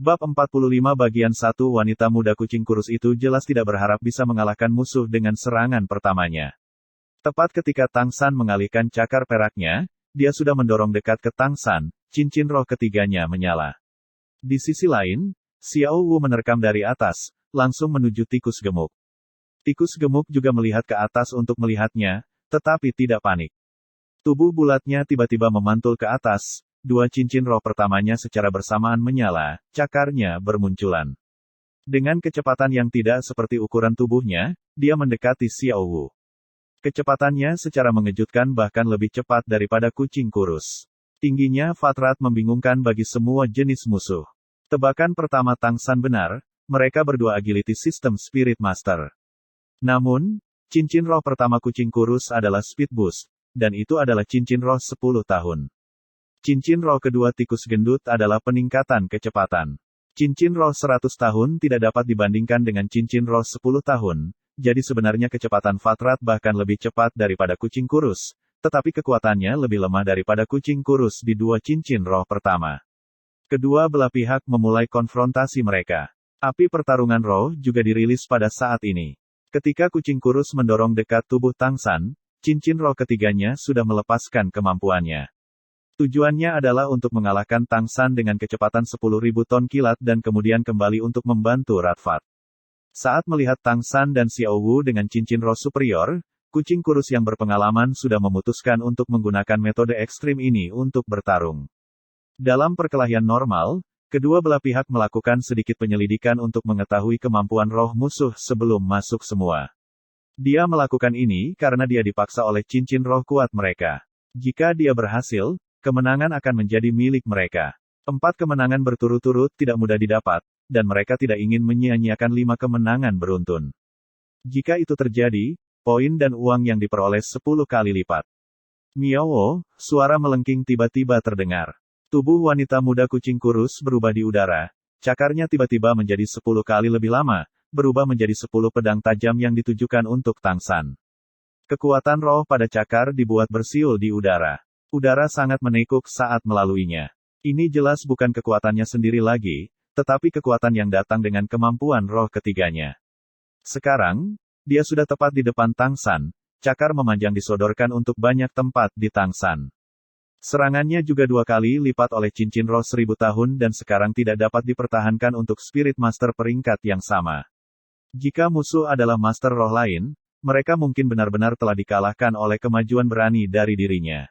Bab 45 bagian 1 wanita muda kucing kurus itu jelas tidak berharap bisa mengalahkan musuh dengan serangan pertamanya. Tepat ketika Tang San mengalihkan cakar peraknya, dia sudah mendorong dekat ke Tang San, cincin roh ketiganya menyala. Di sisi lain, Xiao Wu menerkam dari atas, langsung menuju tikus gemuk. Tikus gemuk juga melihat ke atas untuk melihatnya, tetapi tidak panik. Tubuh bulatnya tiba-tiba memantul ke atas. Dua cincin roh pertamanya secara bersamaan menyala, cakarnya bermunculan. Dengan kecepatan yang tidak seperti ukuran tubuhnya, dia mendekati Xiao Wu. Kecepatannya secara mengejutkan bahkan lebih cepat daripada kucing kurus. Tingginya Fatrat membingungkan bagi semua jenis musuh. Tebakan pertama Tang San benar, mereka berdua agility system Spirit Master. Namun, cincin roh pertama kucing kurus adalah Speed Boost, dan itu adalah cincin roh 10 tahun. Cincin roh kedua tikus gendut adalah peningkatan kecepatan. Cincin roh 100 tahun tidak dapat dibandingkan dengan cincin roh 10 tahun, jadi sebenarnya kecepatan Fatrat bahkan lebih cepat daripada kucing kurus, tetapi kekuatannya lebih lemah daripada kucing kurus di dua cincin roh pertama. Kedua belah pihak memulai konfrontasi mereka. Api pertarungan roh juga dirilis pada saat ini. Ketika kucing kurus mendorong dekat tubuh Tang San, cincin roh ketiganya sudah melepaskan kemampuannya. Tujuannya adalah untuk mengalahkan Tang San dengan kecepatan 10.000 ton kilat dan kemudian kembali untuk membantu Radfat. Saat melihat Tang San dan Xiao Wu dengan cincin roh superior, kucing kurus yang berpengalaman sudah memutuskan untuk menggunakan metode ekstrim ini untuk bertarung. Dalam perkelahian normal, kedua belah pihak melakukan sedikit penyelidikan untuk mengetahui kemampuan roh musuh sebelum masuk semua. Dia melakukan ini karena dia dipaksa oleh cincin roh kuat mereka. Jika dia berhasil, kemenangan akan menjadi milik mereka. 4 kemenangan berturut-turut tidak mudah didapat, dan mereka tidak ingin menyia-nyiakan 5 kemenangan beruntun. Jika itu terjadi, poin dan uang yang diperoleh 10 kali lipat. Miao, suara melengking tiba-tiba terdengar. Tubuh wanita muda kucing kurus berubah di udara, cakarnya tiba-tiba menjadi 10 kali lebih lama, berubah menjadi 10 pedang tajam yang ditujukan untuk Tang San. Kekuatan roh pada cakar dibuat bersiul di udara. Udara sangat menekuk saat melaluinya. Ini jelas bukan kekuatannya sendiri lagi, tetapi kekuatan yang datang dengan kemampuan roh ketiganya. Sekarang, dia sudah tepat di depan Tang San, cakar memanjang disodorkan untuk banyak tempat di Tang San. Serangannya juga 2 kali lipat oleh cincin roh 1000 tahun dan sekarang tidak dapat dipertahankan untuk Spirit Master peringkat yang sama. Jika musuh adalah Master roh lain, mereka mungkin benar-benar telah dikalahkan oleh kemajuan berani dari dirinya.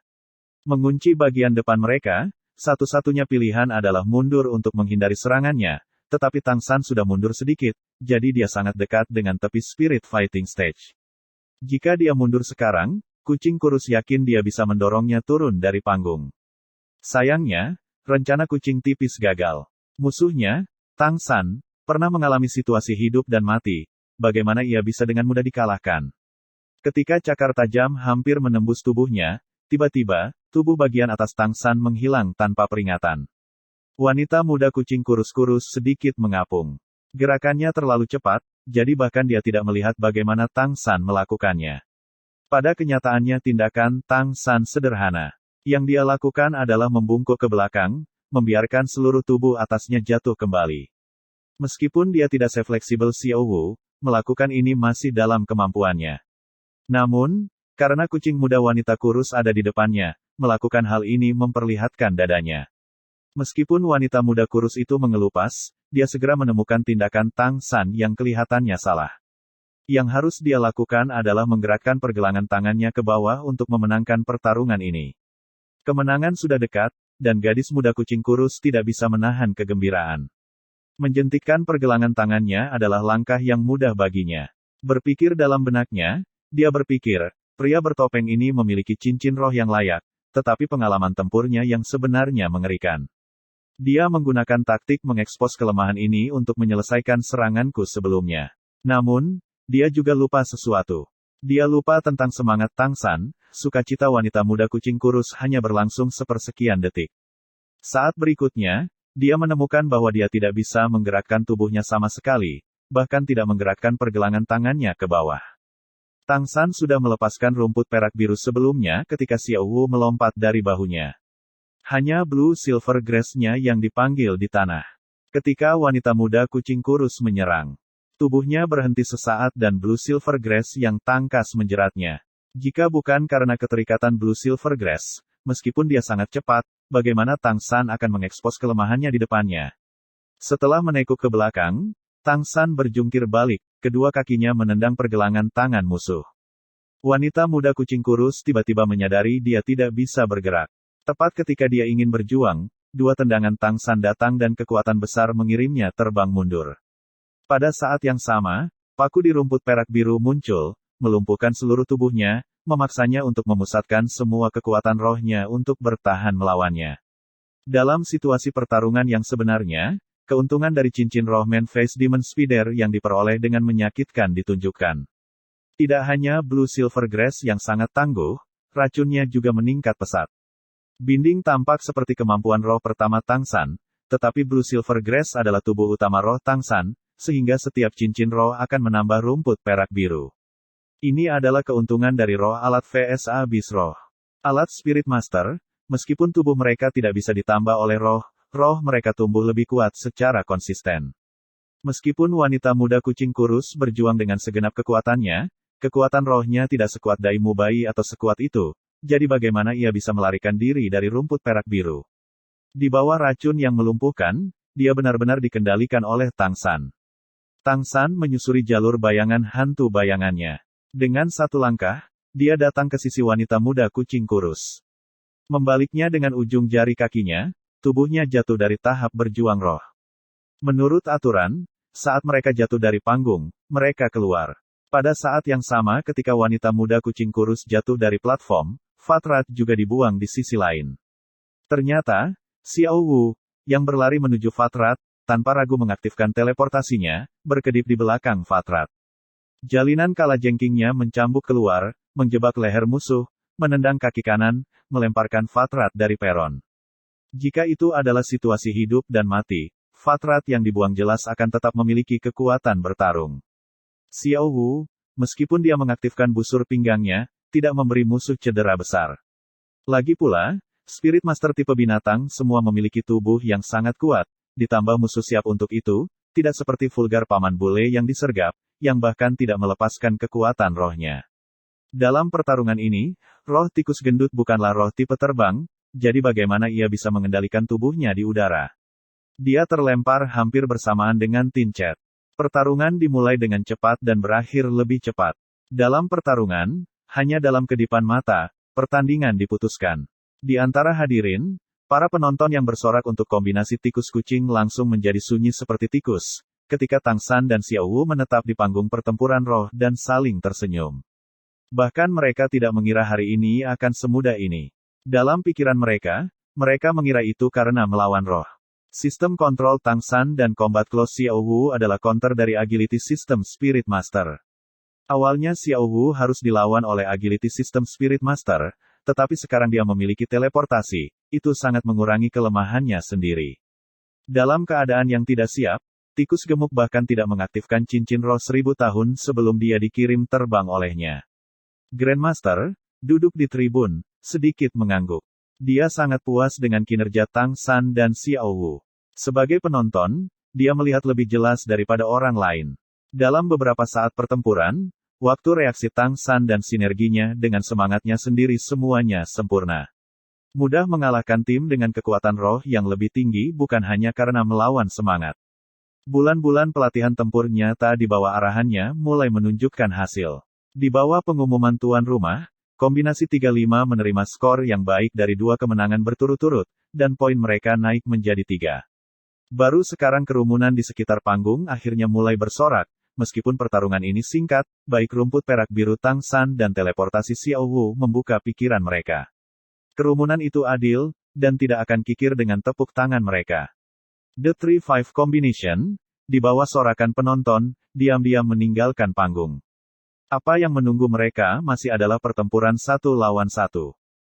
Mengunci bagian depan mereka, satu-satunya pilihan adalah mundur untuk menghindari serangannya, tetapi Tang San sudah mundur sedikit, jadi dia sangat dekat dengan tepi Spirit Fighting Stage. Jika dia mundur sekarang, kucing kurus yakin dia bisa mendorongnya turun dari panggung. Sayangnya, rencana kucing tipis gagal. Musuhnya, Tang San, pernah mengalami situasi hidup dan mati, bagaimana ia bisa dengan mudah dikalahkan. Ketika cakar tajam hampir menembus tubuhnya, tiba-tiba, tubuh bagian atas Tang San menghilang tanpa peringatan. Wanita muda kucing kurus-kurus sedikit mengapung. Gerakannya terlalu cepat, jadi bahkan dia tidak melihat bagaimana Tang San melakukannya. Pada kenyataannya tindakan Tang San sederhana. Yang dia lakukan adalah membungkuk ke belakang, membiarkan seluruh tubuh atasnya jatuh kembali. Meskipun dia tidak sefleksibel Xiao Wu, melakukan ini masih dalam kemampuannya. Namun, karena kucing muda wanita kurus ada di depannya, melakukan hal ini memperlihatkan dadanya. Meskipun wanita muda kurus itu mengelupas, dia segera menemukan tindakan Tang San yang kelihatannya salah. Yang harus dia lakukan adalah menggerakkan pergelangan tangannya ke bawah untuk memenangkan pertarungan ini. Kemenangan sudah dekat, dan gadis muda kucing kurus tidak bisa menahan kegembiraan. Menjentikkan pergelangan tangannya adalah langkah yang mudah baginya. Berpikir dalam benaknya, dia berpikir, pria bertopeng ini memiliki cincin roh yang layak, tetapi pengalaman tempurnya yang sebenarnya mengerikan. Dia menggunakan taktik mengekspos kelemahan ini untuk menyelesaikan seranganku sebelumnya. Namun, dia juga lupa sesuatu. Dia lupa tentang semangat Tang San, sukacita wanita muda kucing kurus hanya berlangsung sepersekian detik. Saat berikutnya, dia menemukan bahwa dia tidak bisa menggerakkan tubuhnya sama sekali, bahkan tidak menggerakkan pergelangan tangannya ke bawah. Tang San sudah melepaskan rumput perak biru sebelumnya ketika Xiao Wu melompat dari bahunya. Hanya blue silver grass-nya yang dipanggil di tanah. Ketika wanita muda kucing kurus menyerang, tubuhnya berhenti sesaat dan Blue Silver Grass yang tangkas menjeratnya. Jika bukan karena keterikatan Blue Silver Grass, meskipun dia sangat cepat, bagaimana Tang San akan mengekspos kelemahannya di depannya? Setelah menekuk ke belakang, Tang San berjungkir balik, kedua kakinya menendang pergelangan tangan musuh. Wanita muda kucing kurus tiba-tiba menyadari dia tidak bisa bergerak. Tepat ketika dia ingin berjuang, dua tendangan Tang San datang dan kekuatan besar mengirimnya terbang mundur. Pada saat yang sama, paku di rumput perak biru muncul, melumpuhkan seluruh tubuhnya, memaksanya untuk memusatkan semua kekuatan rohnya untuk bertahan melawannya. Dalam situasi pertarungan yang sebenarnya, keuntungan dari cincin roh Man Face Demon Spider yang diperoleh dengan menyakitkan ditunjukkan. Tidak hanya Blue Silver Grass yang sangat tangguh, racunnya juga meningkat pesat. Binding tampak seperti kemampuan roh pertama Tang San, tetapi Blue Silver Grass adalah tubuh utama roh Tang San, sehingga setiap cincin roh akan menambah rumput perak biru. Ini adalah keuntungan dari roh alat vs Abyss roh. Alat Spirit Master, meskipun tubuh mereka tidak bisa ditambah oleh roh mereka tumbuh lebih kuat secara konsisten. Meskipun wanita muda kucing kurus berjuang dengan segenap kekuatannya, kekuatan rohnya tidak sekuat Dai Mubai atau sekuat itu, jadi bagaimana ia bisa melarikan diri dari rumput perak biru? Di bawah racun yang melumpuhkan, dia benar-benar dikendalikan oleh Tang San. Tang San menyusuri jalur bayangan hantu bayangannya. Dengan satu langkah, dia datang ke sisi wanita muda kucing kurus. Membaliknya dengan ujung jari kakinya, tubuhnya jatuh dari tahap berjuang roh. Menurut aturan, saat mereka jatuh dari panggung, mereka keluar. Pada saat yang sama ketika wanita muda kucing kurus jatuh dari platform, Fatrat juga dibuang di sisi lain. Ternyata, Xiao Wu, yang berlari menuju Fatrat, tanpa ragu mengaktifkan teleportasinya, berkedip di belakang Fatrat. Jalinan kalajengkingnya mencambuk keluar, menjebak leher musuh, menendang kaki kanan, melemparkan Fatrat dari peron. Jika itu adalah situasi hidup dan mati, Fatrat yang dibuang jelas akan tetap memiliki kekuatan bertarung. Xiao Wu, meskipun dia mengaktifkan busur pinggangnya, tidak memberi musuh cedera besar. Lagi pula, Spirit Master tipe binatang semua memiliki tubuh yang sangat kuat, ditambah musuh siap untuk itu, tidak seperti vulgar paman bule yang disergap, yang bahkan tidak melepaskan kekuatan rohnya. Dalam pertarungan ini, roh tikus gendut bukanlah roh tipe terbang, jadi bagaimana ia bisa mengendalikan tubuhnya di udara? Dia terlempar hampir bersamaan dengan Tinchet. Pertarungan dimulai dengan cepat dan berakhir lebih cepat. Dalam pertarungan, hanya dalam kedipan mata, pertandingan diputuskan. Di antara hadirin, para penonton yang bersorak untuk kombinasi tikus kucing langsung menjadi sunyi seperti tikus, ketika Tang San dan Xiao Wu menetap di panggung pertempuran roh dan saling tersenyum. Bahkan mereka tidak mengira hari ini akan semudah ini. Dalam pikiran mereka mengira itu karena melawan roh. Sistem kontrol Tang San dan Combat Close Xiao Wu adalah counter dari Agility System Spirit Master. Awalnya Xiao Wu harus dilawan oleh Agility System Spirit Master, tetapi sekarang dia memiliki teleportasi, itu sangat mengurangi kelemahannya sendiri. Dalam keadaan yang tidak siap, tikus gemuk bahkan tidak mengaktifkan cincin roh 1000 tahun sebelum dia dikirim terbang olehnya. Grandmaster, duduk di tribun, sedikit mengangguk. Dia sangat puas dengan kinerja Tang San dan Xiao Wu. Sebagai penonton, dia melihat lebih jelas daripada orang lain. Dalam beberapa saat pertempuran, waktu reaksi Tang San dan sinerginya dengan semangatnya sendiri semuanya sempurna. Mudah mengalahkan tim dengan kekuatan roh yang lebih tinggi bukan hanya karena melawan semangat. Bulan-bulan pelatihan tempur nyata di bawah arahannya mulai menunjukkan hasil. Di bawah pengumuman tuan rumah, kombinasi 35 menerima skor yang baik dari 2 kemenangan berturut-turut, dan poin mereka naik menjadi 3. Baru sekarang kerumunan di sekitar panggung akhirnya mulai bersorak, meskipun pertarungan ini singkat, baik rumput perak biru Tang San dan teleportasi Xiao Wu membuka pikiran mereka. Kerumunan itu adil, dan tidak akan kikir dengan tepuk tangan mereka. The 3-5 Combination, di bawah sorakan penonton, diam-diam meninggalkan panggung. Apa yang menunggu mereka masih adalah pertempuran 1 lawan 1.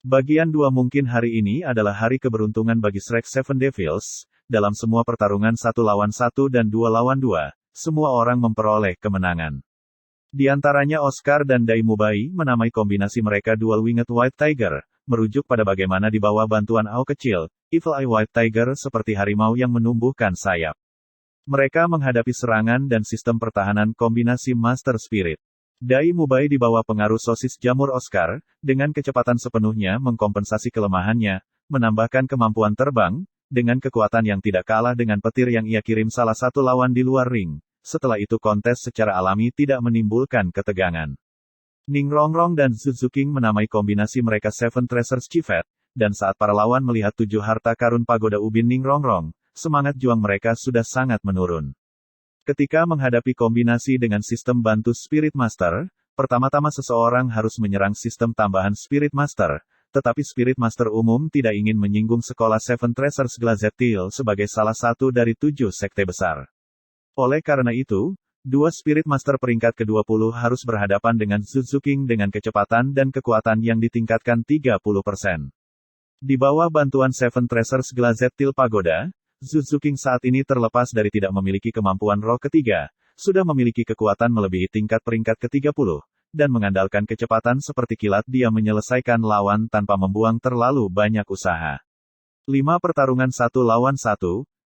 Bagian 2 mungkin hari ini adalah hari keberuntungan bagi Shrek Seven Devils. Dalam semua pertarungan 1 lawan 1 dan 2 lawan 2, semua orang memperoleh kemenangan. Di antaranya Oscar dan Dai Mubai menamai kombinasi mereka Dual Winged White Tiger, merujuk pada bagaimana di bawah bantuan Ao kecil, Evil Eye White Tiger seperti harimau yang menumbuhkan sayap. Mereka menghadapi serangan dan sistem pertahanan kombinasi Master Spirit. Dai Mubai di bawah pengaruh sosis jamur Oscar, dengan kecepatan sepenuhnya mengkompensasi kelemahannya, menambahkan kemampuan terbang, dengan kekuatan yang tidak kalah dengan petir yang ia kirim salah satu lawan di luar ring. Setelah itu kontes secara alami tidak menimbulkan ketegangan. Ning Rongrong dan Zhu King menamai kombinasi mereka Seven Treasures Chiefet, dan saat para lawan melihat 7 harta karun pagoda ubin Ning Rongrong, semangat juang mereka sudah sangat menurun. Ketika menghadapi kombinasi dengan sistem bantu Spirit Master, pertama-tama seseorang harus menyerang sistem tambahan Spirit Master, tetapi Spirit Master umum tidak ingin menyinggung sekolah Seven Treasures Glazetil sebagai salah satu dari 7 sekte besar. Oleh karena itu, 2 Spirit Master peringkat ke-20 harus berhadapan dengan Zhu King dengan kecepatan dan kekuatan yang ditingkatkan 30%. Di bawah bantuan Seven Treasures Glazetil Pagoda, Zhu King saat ini terlepas dari tidak memiliki kemampuan roh ketiga, sudah memiliki kekuatan melebihi tingkat peringkat ke-30, dan mengandalkan kecepatan seperti kilat dia menyelesaikan lawan tanpa membuang terlalu banyak usaha. 5 pertarungan 1 lawan 1,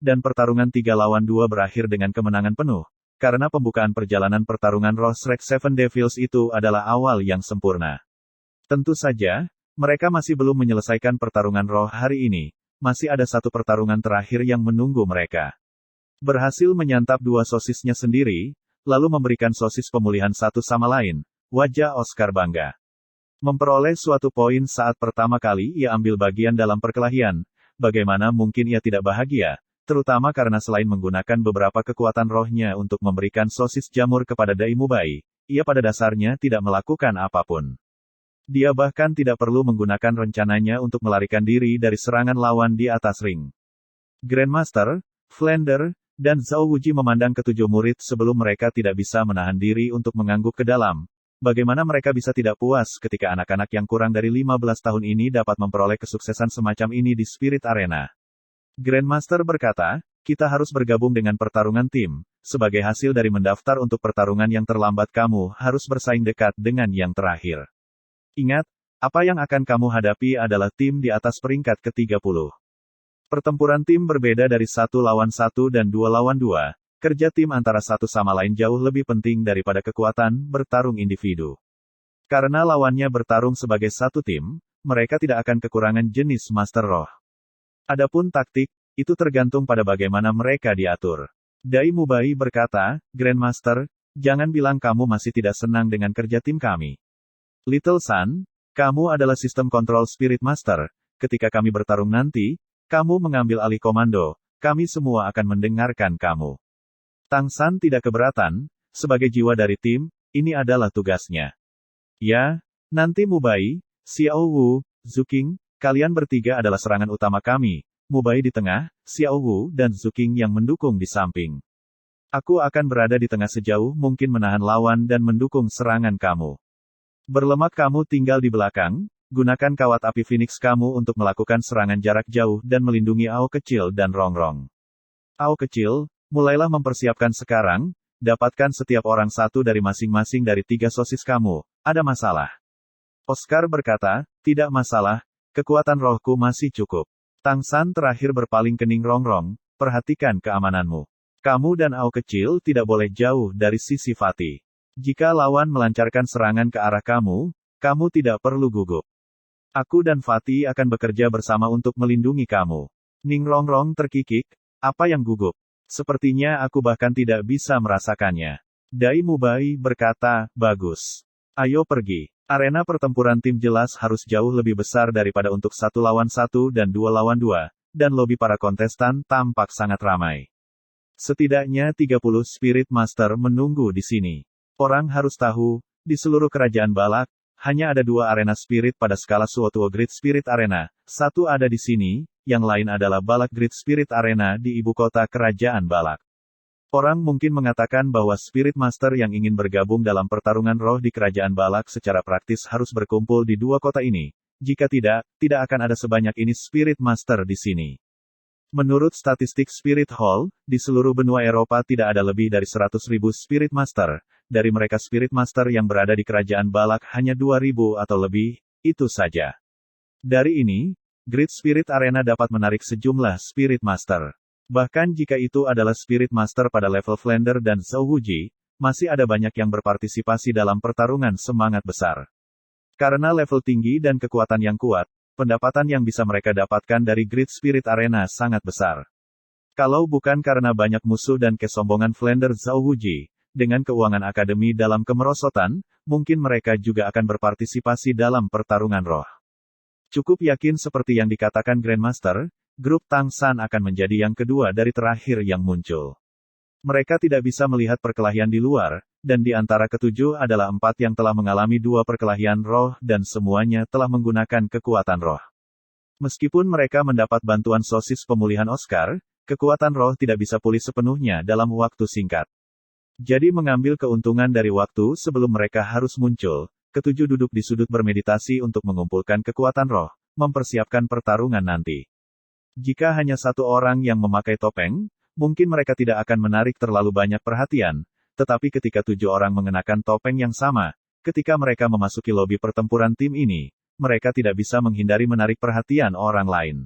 dan pertarungan 3 lawan 2 berakhir dengan kemenangan penuh, karena pembukaan perjalanan pertarungan roh Shrek Seven Devils itu adalah awal yang sempurna. Tentu saja, mereka masih belum menyelesaikan pertarungan roh hari ini, masih ada 1 pertarungan terakhir yang menunggu mereka. Berhasil menyantap 2 sosisnya sendiri, lalu memberikan sosis pemulihan satu sama lain, wajah Oscar bangga. Memperoleh suatu poin saat pertama kali ia ambil bagian dalam perkelahian, bagaimana mungkin ia tidak bahagia, terutama karena selain menggunakan beberapa kekuatan rohnya untuk memberikan sosis jamur kepada Dai Mubai, ia pada dasarnya tidak melakukan apapun. Dia bahkan tidak perlu menggunakan rencananya untuk melarikan diri dari serangan lawan di atas ring. Grandmaster, Flander, dan Zhao Wuji memandang ketujuh murid sebelum mereka tidak bisa menahan diri untuk mengangguk ke dalam. Bagaimana mereka bisa tidak puas ketika anak-anak yang kurang dari 15 tahun ini dapat memperoleh kesuksesan semacam ini di Spirit Arena. Grandmaster berkata, kita harus bergabung dengan pertarungan tim. Sebagai hasil dari mendaftar untuk pertarungan yang terlambat kamu harus bersaing dekat dengan yang terakhir. Ingat, apa yang akan kamu hadapi adalah tim di atas peringkat ke-30. Pertempuran tim berbeda dari 1 lawan 1 dan 2 lawan 2. Kerja tim antara satu sama lain jauh lebih penting daripada kekuatan bertarung individu. Karena lawannya bertarung sebagai satu tim, mereka tidak akan kekurangan jenis Master Roh. Adapun taktik, itu tergantung pada bagaimana mereka diatur. Dai Mubai berkata, Grandmaster, jangan bilang kamu masih tidak senang dengan kerja tim kami. Little Sun, kamu adalah sistem kontrol Spirit Master, ketika kami bertarung nanti, kamu mengambil alih komando, kami semua akan mendengarkan kamu. Tang San tidak keberatan, sebagai jiwa dari tim, ini adalah tugasnya. Ya, nanti Mubai, Xiao Wu, Zhu King, kalian bertiga adalah serangan utama kami, Mubai di tengah, Xiao Wu dan Zhu King yang mendukung di samping. Aku akan berada di tengah sejauh mungkin menahan lawan dan mendukung serangan kamu. Berlemak kamu tinggal di belakang, gunakan kawat api Phoenix kamu untuk melakukan serangan jarak jauh dan melindungi Ao kecil dan Rongrong. Ao kecil, mulailah mempersiapkan sekarang, dapatkan setiap orang satu dari masing-masing dari 3 sosis kamu, ada masalah. Oscar berkata, tidak masalah, kekuatan rohku masih cukup. Tang San terakhir berpaling ke Ning Rongrong, perhatikan keamananmu. Kamu dan Ao kecil tidak boleh jauh dari sisi Fatih. Jika lawan melancarkan serangan ke arah kamu, kamu tidak perlu gugup. Aku dan Fatih akan bekerja bersama untuk melindungi kamu. Ning Rongrong terkikik, apa yang gugup? Sepertinya aku bahkan tidak bisa merasakannya. Dai Mubai berkata, bagus. Ayo pergi. Arena pertempuran tim jelas harus jauh lebih besar daripada untuk 1 lawan 1 dan 2 lawan 2, dan lobi para kontestan tampak sangat ramai. Setidaknya 30 Spirit Master menunggu di sini. Orang harus tahu, di seluruh kerajaan Balak, hanya ada 2 arena spirit pada skala Suotuo Great Spirit Arena, satu ada di sini, yang lain adalah Balak Great Spirit Arena di ibu kota kerajaan Balak. Orang mungkin mengatakan bahwa Spirit Master yang ingin bergabung dalam pertarungan roh di kerajaan Balak secara praktis harus berkumpul di 2 kota ini. Jika tidak, tidak akan ada sebanyak ini Spirit Master di sini. Menurut statistik Spirit Hall, di seluruh benua Eropa tidak ada lebih dari 100.000 Spirit Master. Dari mereka Spirit Master yang berada di kerajaan Balak hanya 2.000 atau lebih, itu saja. Dari ini, Great Spirit Arena dapat menarik sejumlah Spirit Master. Bahkan jika itu adalah Spirit Master pada level Flander dan Zhou Wuji, masih ada banyak yang berpartisipasi dalam pertarungan semangat besar. Karena level tinggi dan kekuatan yang kuat, pendapatan yang bisa mereka dapatkan dari Great Spirit Arena sangat besar. Kalau bukan karena banyak musuh dan kesombongan Flander Zhou Wuji, dengan keuangan akademi dalam kemerosotan, mungkin mereka juga akan berpartisipasi dalam pertarungan roh. Cukup yakin seperti yang dikatakan Grandmaster, grup Tang San akan menjadi yang kedua dari terakhir yang muncul. Mereka tidak bisa melihat perkelahian di luar, dan di antara ketujuh adalah 4 yang telah mengalami 2 perkelahian roh dan semuanya telah menggunakan kekuatan roh. Meskipun mereka mendapat bantuan sosis pemulihan Oscar, kekuatan roh tidak bisa pulih sepenuhnya dalam waktu singkat. Jadi mengambil keuntungan dari waktu sebelum mereka harus muncul, ketujuh duduk di sudut bermeditasi untuk mengumpulkan kekuatan roh, mempersiapkan pertarungan nanti. Jika hanya satu orang yang memakai topeng, mungkin mereka tidak akan menarik terlalu banyak perhatian, tetapi ketika 7 orang mengenakan topeng yang sama, ketika mereka memasuki lobi pertempuran tim ini, mereka tidak bisa menghindari menarik perhatian orang lain.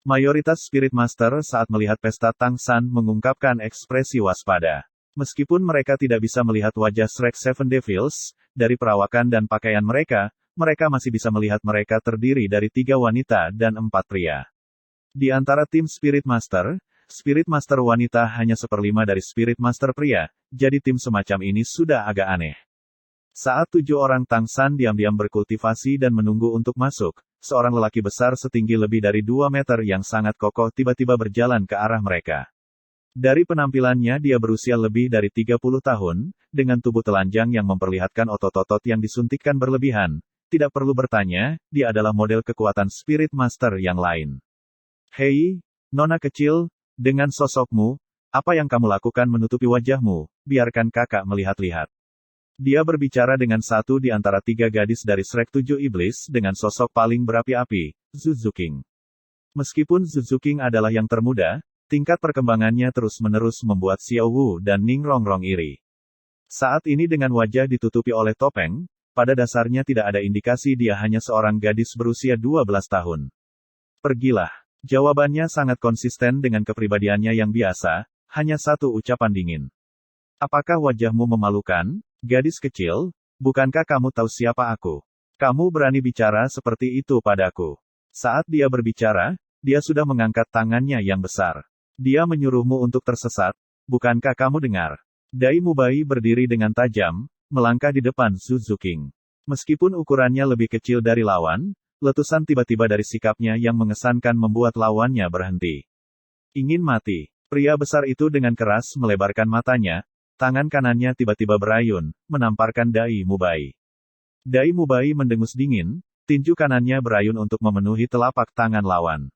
Mayoritas Spirit Master saat melihat pesta Tang San mengungkapkan ekspresi waspada. Meskipun mereka tidak bisa melihat wajah Shrek Seven Devils, dari perawakan dan pakaian mereka, mereka masih bisa melihat mereka terdiri dari 3 wanita dan 4 pria. Di antara tim Spirit Master wanita hanya 1/5 dari Spirit Master pria, jadi tim semacam ini sudah agak aneh. Saat 7 orang Tang San diam-diam berkultivasi dan menunggu untuk masuk, seorang lelaki besar setinggi lebih dari 2 meter yang sangat kokoh tiba-tiba berjalan ke arah mereka. Dari penampilannya dia berusia lebih dari 30 tahun, dengan tubuh telanjang yang memperlihatkan otot-otot yang disuntikkan berlebihan. Tidak perlu bertanya, dia adalah model kekuatan Spirit Master yang lain. Hei, nona kecil, dengan sosokmu, apa yang kamu lakukan menutupi wajahmu, biarkan kakak melihat-lihat. Dia berbicara dengan satu di antara 3 gadis dari Shrek 7 Iblis dengan sosok paling berapi-api, Zuzuking. Meskipun Zuzuking adalah yang termuda, tingkat perkembangannya terus-menerus membuat Xiao Wu dan Ning Rongrong iri. Saat ini dengan wajah ditutupi oleh topeng, pada dasarnya tidak ada indikasi dia hanya seorang gadis berusia 12 tahun. Pergilah. Jawabannya sangat konsisten dengan kepribadiannya yang biasa, hanya satu ucapan dingin. Apakah wajahmu memalukan, gadis kecil? Bukankah kamu tahu siapa aku? Kamu berani bicara seperti itu padaku. Saat dia berbicara, dia sudah mengangkat tangannya yang besar. Dia menyuruhmu untuk tersesat, bukankah kamu dengar? Dai Mubai berdiri dengan tajam, melangkah di depan Zuzuking. Meskipun ukurannya lebih kecil dari lawan, letusan tiba-tiba dari sikapnya yang mengesankan membuat lawannya berhenti. Ingin mati. Pria besar itu dengan keras melebarkan matanya, tangan kanannya tiba-tiba berayun, menamparkan Dai Mubai. Dai Mubai mendengus dingin, tinju kanannya berayun untuk memenuhi telapak tangan lawan.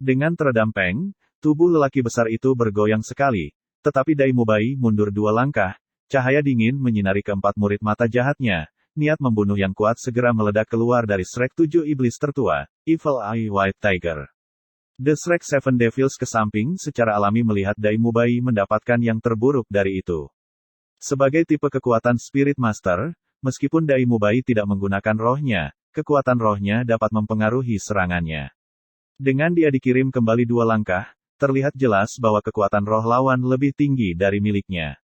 Dengan teredam peng, tubuh lelaki besar itu bergoyang sekali, tetapi Dai Mubai mundur 2 langkah, cahaya dingin menyinari keempat murid mata jahatnya. Niat membunuh yang kuat segera meledak keluar dari Shrek 7 Iblis tertua, Evil Eye White Tiger. The Shrek Seven Devils ke samping secara alami melihat Dai Mubai mendapatkan yang terburuk dari itu. Sebagai tipe kekuatan Spirit Master, meskipun Dai Mubai tidak menggunakan rohnya, kekuatan rohnya dapat mempengaruhi serangannya. Dengan dia dikirim kembali 2 langkah, terlihat jelas bahwa kekuatan roh lawan lebih tinggi dari miliknya.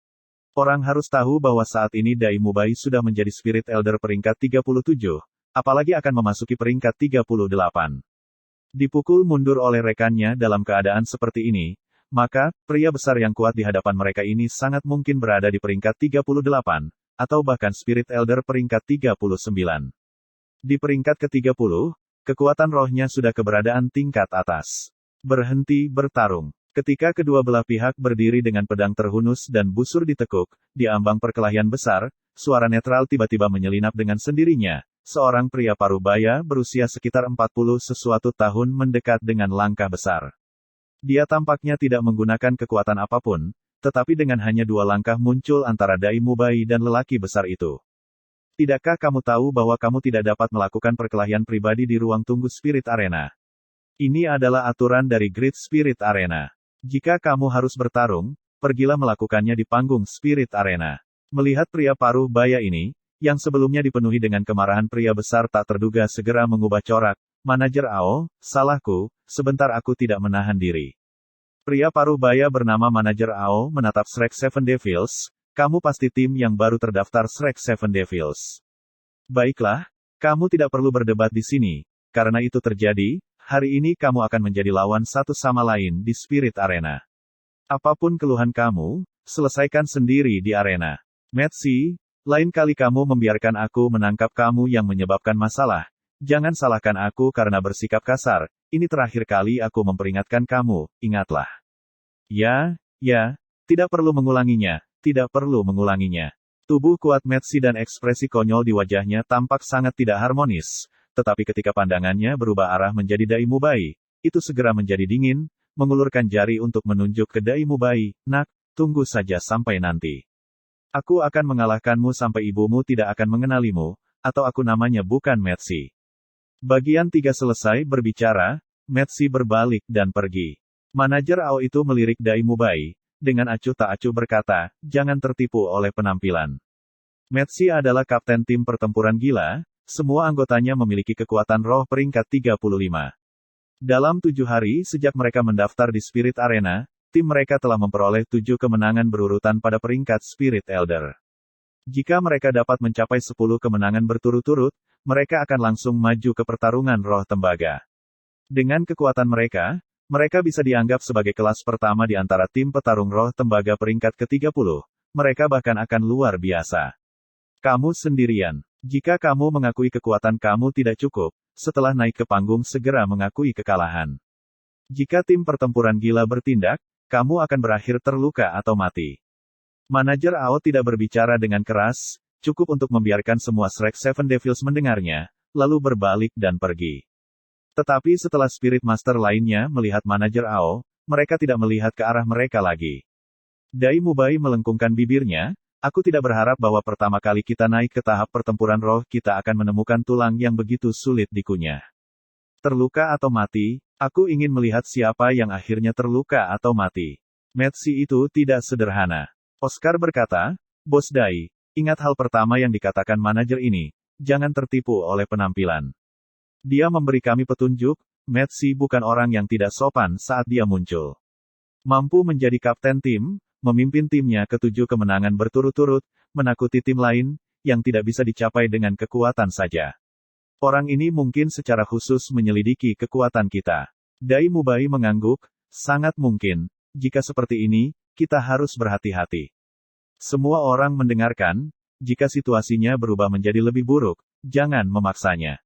Orang harus tahu bahwa saat ini Dai Mubai sudah menjadi Spirit Elder peringkat 37, apalagi akan memasuki peringkat 38. Dipukul mundur oleh rekannya dalam keadaan seperti ini, maka, pria besar yang kuat di hadapan mereka ini sangat mungkin berada di peringkat 38, atau bahkan Spirit Elder peringkat 39. Di peringkat ke-30, kekuatan rohnya sudah keberadaan tingkat atas. Berhenti bertarung. Ketika kedua belah pihak berdiri dengan pedang terhunus dan busur ditekuk, di ambang perkelahian besar, suara netral tiba-tiba menyelinap dengan sendirinya. Seorang pria parubaya berusia sekitar 40 sesuatu tahun mendekat dengan langkah besar. Dia tampaknya tidak menggunakan kekuatan apapun, tetapi dengan hanya 2 langkah muncul antara Dai Mubai dan lelaki besar itu. Tidakkah kamu tahu bahwa kamu tidak dapat melakukan perkelahian pribadi di ruang tunggu Spirit Arena? Ini adalah aturan dari Great Spirit Arena. Jika kamu harus bertarung, pergilah melakukannya di panggung Spirit Arena. Melihat pria paruh baya ini, yang sebelumnya dipenuhi dengan kemarahan pria besar tak terduga segera mengubah corak. Manajer Ao, salahku, sebentar aku tidak menahan diri. Pria paruh baya bernama Manajer Ao menatap Shrek Seven Devils. Kamu pasti tim yang baru terdaftar Shrek Seven Devils. Baiklah, kamu tidak perlu berdebat di sini. Karena itu terjadi, hari ini kamu akan menjadi lawan satu sama lain di Spirit Arena. Apapun keluhan kamu, selesaikan sendiri di arena. Metsi, lain kali kamu membiarkan aku menangkap kamu yang menyebabkan masalah. Jangan salahkan aku karena bersikap kasar. Ini terakhir kali aku memperingatkan kamu, ingatlah. Ya, tidak perlu mengulanginya, tidak perlu mengulanginya. Tubuh kuat Metsi dan ekspresi konyol di wajahnya tampak sangat tidak harmonis. Tetapi ketika pandangannya berubah arah menjadi Dai Mubai, itu segera menjadi dingin, mengulurkan jari untuk menunjuk ke Dai Mubai. Nak, tunggu saja sampai nanti. Aku akan mengalahkanmu sampai ibumu tidak akan mengenalimu, atau aku namanya bukan Metsi. Bagian 3 selesai berbicara, Metsi berbalik dan pergi. Manajer Ao itu melirik Dai Mubai, dengan acuh tak acuh berkata, jangan tertipu oleh penampilan. Metsi adalah kapten tim pertempuran gila, semua anggotanya memiliki kekuatan roh peringkat 35. Dalam 7 hari sejak mereka mendaftar di Spirit Arena, tim mereka telah memperoleh 7 kemenangan berurutan pada peringkat Spirit Elder. Jika mereka dapat mencapai 10 kemenangan berturut-turut, mereka akan langsung maju ke pertarungan roh tembaga. Dengan kekuatan mereka, mereka bisa dianggap sebagai kelas pertama di antara tim petarung roh tembaga peringkat ke-30. Mereka bahkan akan luar biasa. Kamu sendirian. Jika kamu mengakui kekuatan kamu tidak cukup, setelah naik ke panggung segera mengakui kekalahan. Jika tim pertempuran gila bertindak, kamu akan berakhir terluka atau mati. Manajer Ao tidak berbicara dengan keras, cukup untuk membiarkan semua Shrek Seven Devils mendengarnya, lalu berbalik dan pergi. Tetapi setelah Spirit Master lainnya melihat Manajer Ao, mereka tidak melihat ke arah mereka lagi. Dai Mubai melengkungkan bibirnya, aku tidak berharap bahwa pertama kali kita naik ke tahap pertempuran roh kita akan menemukan tulang yang begitu sulit dikunyah. Terluka atau mati, aku ingin melihat siapa yang akhirnya terluka atau mati. Metsi itu tidak sederhana. Oscar berkata, Bos Dai, ingat hal pertama yang dikatakan manajer ini, jangan tertipu oleh penampilan. Dia memberi kami petunjuk, Metsi bukan orang yang tidak sopan saat dia muncul. Mampu menjadi kapten tim, memimpin timnya ke 7 kemenangan berturut-turut, menakuti tim lain, yang tidak bisa dicapai dengan kekuatan saja. Orang ini mungkin secara khusus menyelidiki kekuatan kita. Dai Mubai mengangguk, sangat mungkin, jika seperti ini, kita harus berhati-hati. Semua orang mendengarkan, jika situasinya berubah menjadi lebih buruk, jangan memaksanya.